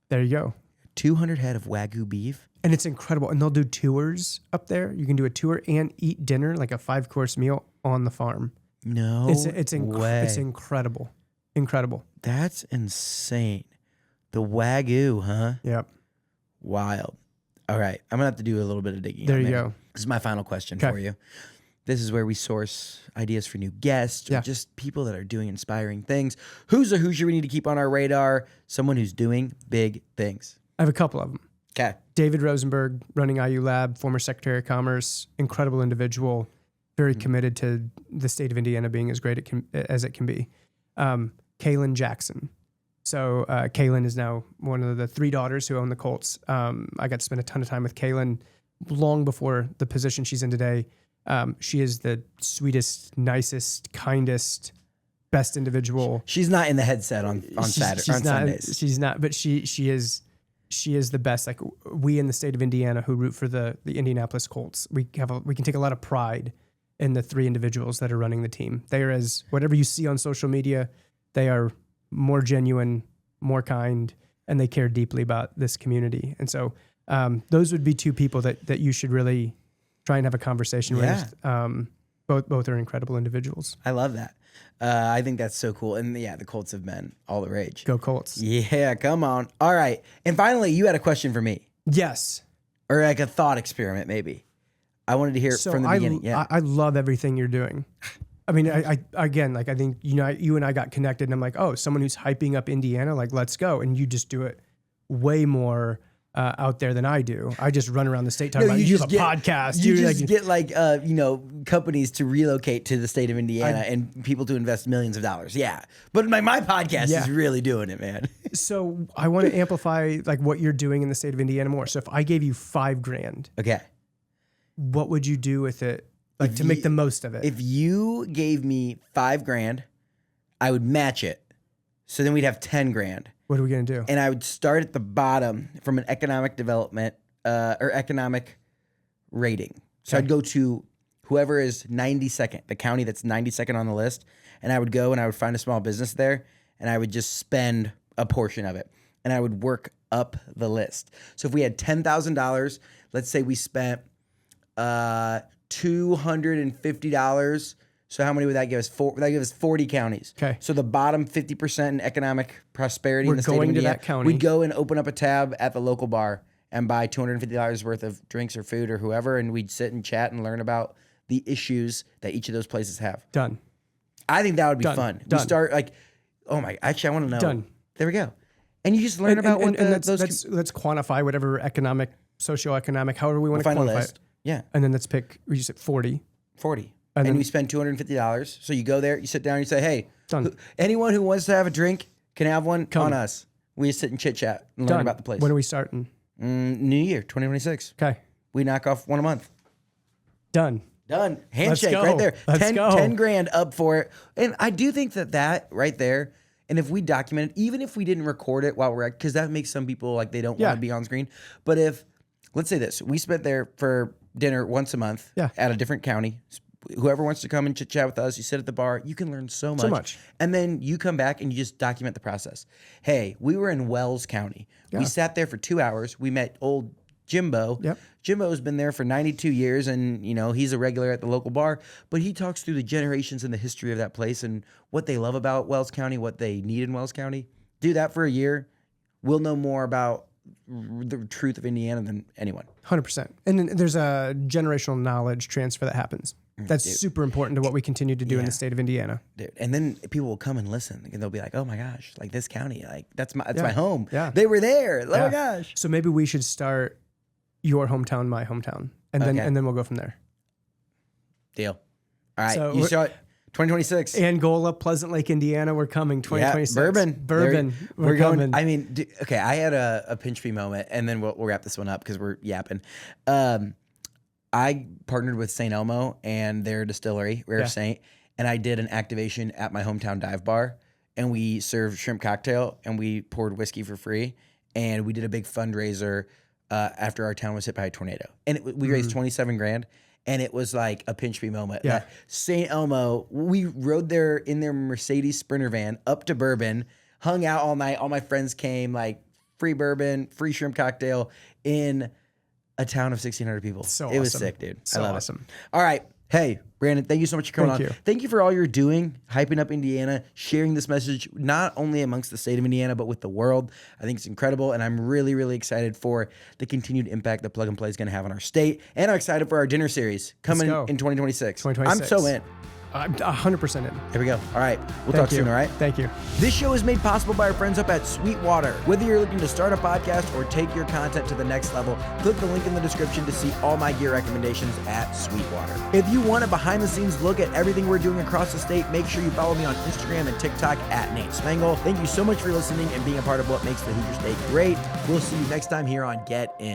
There you go. 200 head of Wagyu beef. And it's incredible. And they'll do tours up there. You can do a tour and eat dinner, like a 5-course meal on the farm. No way. It's incredible. Incredible. That's insane. The Wagyu, huh? Yep. Wild. All right. I'm going to have to do a little bit of digging. There you go. This is my final question for you. This is where we source ideas for new guests or just people that are doing inspiring things. Who's a Hoosier we need to keep on our radar? Someone who's doing big things. I have a couple of them. Okay. David Rosenberg, running IU Lab, former Secretary of Commerce, incredible individual, very committed to the state of Indiana being as great as it can be. Kaylin Jackson. So Kaylin is now one of the 3 daughters who own the Colts. I got to spend a ton of time with Kaylin long before the position she's in today. She is the sweetest, nicest, kindest, best individual. She's not in the headset on Sundays. She's not, but she is the best. Like, we in the state of Indiana who root for the Indianapolis Colts, we can take a lot of pride in the 3 individuals that are running the team. They are, as whatever you see on social media, they are more genuine, more kind, and they care deeply about this community. And so those would be 2 people that you should really try and have a conversation with. Both are incredible individuals. I love that. I think that's so cool. And the Colts have been all the rage. Go Colts. Yeah, come on. All right. And finally, you had a question for me. Yes. Or like a thought experiment, maybe. I wanted to hear from the beginning. I love everything you're doing. I mean, I think, you and I got connected and I'm like, oh, someone who's hyping up Indiana, like, let's go. And you just do it way more out there than I do. I just run around the state talking about you have a podcast. You just get companies to relocate to the state of Indiana and people to invest millions of dollars. Yeah. But my podcast is really doing it, man. So I want to amplify like what you're doing in the state of Indiana more. So if I gave you $5,000, Okay. what would you do with it? Like to make the most of it? If you gave me $5,000, I would match it. So then we'd have 10 grand. What are we going to do? And I would start at the bottom from an economic development or economic rating. So I'd go to whoever is 92nd, the county that's 92nd on the list. And I would go and I would find a small business there and I would just spend a portion of it. And I would work up the list. So if we had $10,000, let's say we spent $250. So how many would that give us? That would give us 40 counties. Okay. So the bottom 50% in economic prosperity in the state of Indiana. That county. We'd go and open up a tab at the local bar and buy $250 worth of drinks or food or whoever, and we'd sit and chat and learn about the issues that each of those places have. Done. I think that would be fun. We start like, actually, I want to know. Done. There we go. And you just learn about what let's quantify whatever economic, socioeconomic, however we want to quantify it. Yeah. And then let's pick, we just said 40. 40. And then we spend $250. So you go there, you sit down, you say, hey, anyone who wants to have a drink can have one on us. We just sit and chit chat and learn about the place. When are we starting? New Year, 2026. Okay. We knock off one a month. Done. Handshake right there. 10 grand up for it. And I do think that right there, and if we document it, even if we didn't record it while we're at, because that makes some people like they don't want to be on screen. But if, let's say this, we spent there for dinner once a month at a different county. Whoever wants to come and chit chat with us, you sit at the bar, you can learn so much. And then you come back and you just document the process. Hey, we were in Wells County. Yeah. We sat there for 2 hours. We met old Jimbo. Yep. Jimbo's been there for 92 years and, he's a regular at the local bar, but he talks through the generations and the history of that place and what they love about Wells County, what they need in Wells County. Do that for a year. We'll know more about the truth of Indiana than anyone. 100%. And then there's a generational knowledge transfer that happens. That's super important to what we continue to do in the state of Indiana. Dude. And then people will come and listen and they'll be like, oh my gosh, like this county, like that's my home. Yeah. They were there. Oh my gosh. So maybe we should start your hometown, my hometown. And then we'll go from there. Deal. All right. So you start 2026. Angola, Pleasant Lake, Indiana. We're coming 2026. Bourbon. We're coming. I mean, I had a pinch me moment and then we'll wrap this one up because we're yapping. I partnered with St. Elmo and their distillery, Rare Saint, and I did an activation at my hometown dive bar, and we served shrimp cocktail, and we poured whiskey for free, and we did a big fundraiser after our town was hit by a tornado, and we raised 27 grand, and it was like a pinch me moment. Yeah. St. Elmo, we rode there in their Mercedes Sprinter van up to Bourbon, hung out all night. All my friends came, like free bourbon, free shrimp cocktail in a town of 1,600 people. It was sick, dude. I love it. All right. Hey, Brandon, thank you so much for coming on. Thank you for all you're doing, hyping up Indiana, sharing this message, not only amongst the state of Indiana, but with the world. I think it's incredible, and I'm really, really excited for the continued impact that Plug and Play is going to have on our state, and I'm excited for our dinner series coming in 2026. I'm so in. I'm 100% in. Here we go. All right. We'll talk soon, all right? Thank you. This show is made possible by our friends up at Sweetwater. Whether you're looking to start a podcast or take your content to the next level, click the link in the description to see all my gear recommendations at Sweetwater. If you want a behind-the-scenes look at everything we're doing across the state, make sure you follow me on Instagram and TikTok at Nate Spangle. Thank you so much for listening and being a part of what makes the Hoosier State great. We'll see you next time here on Get In.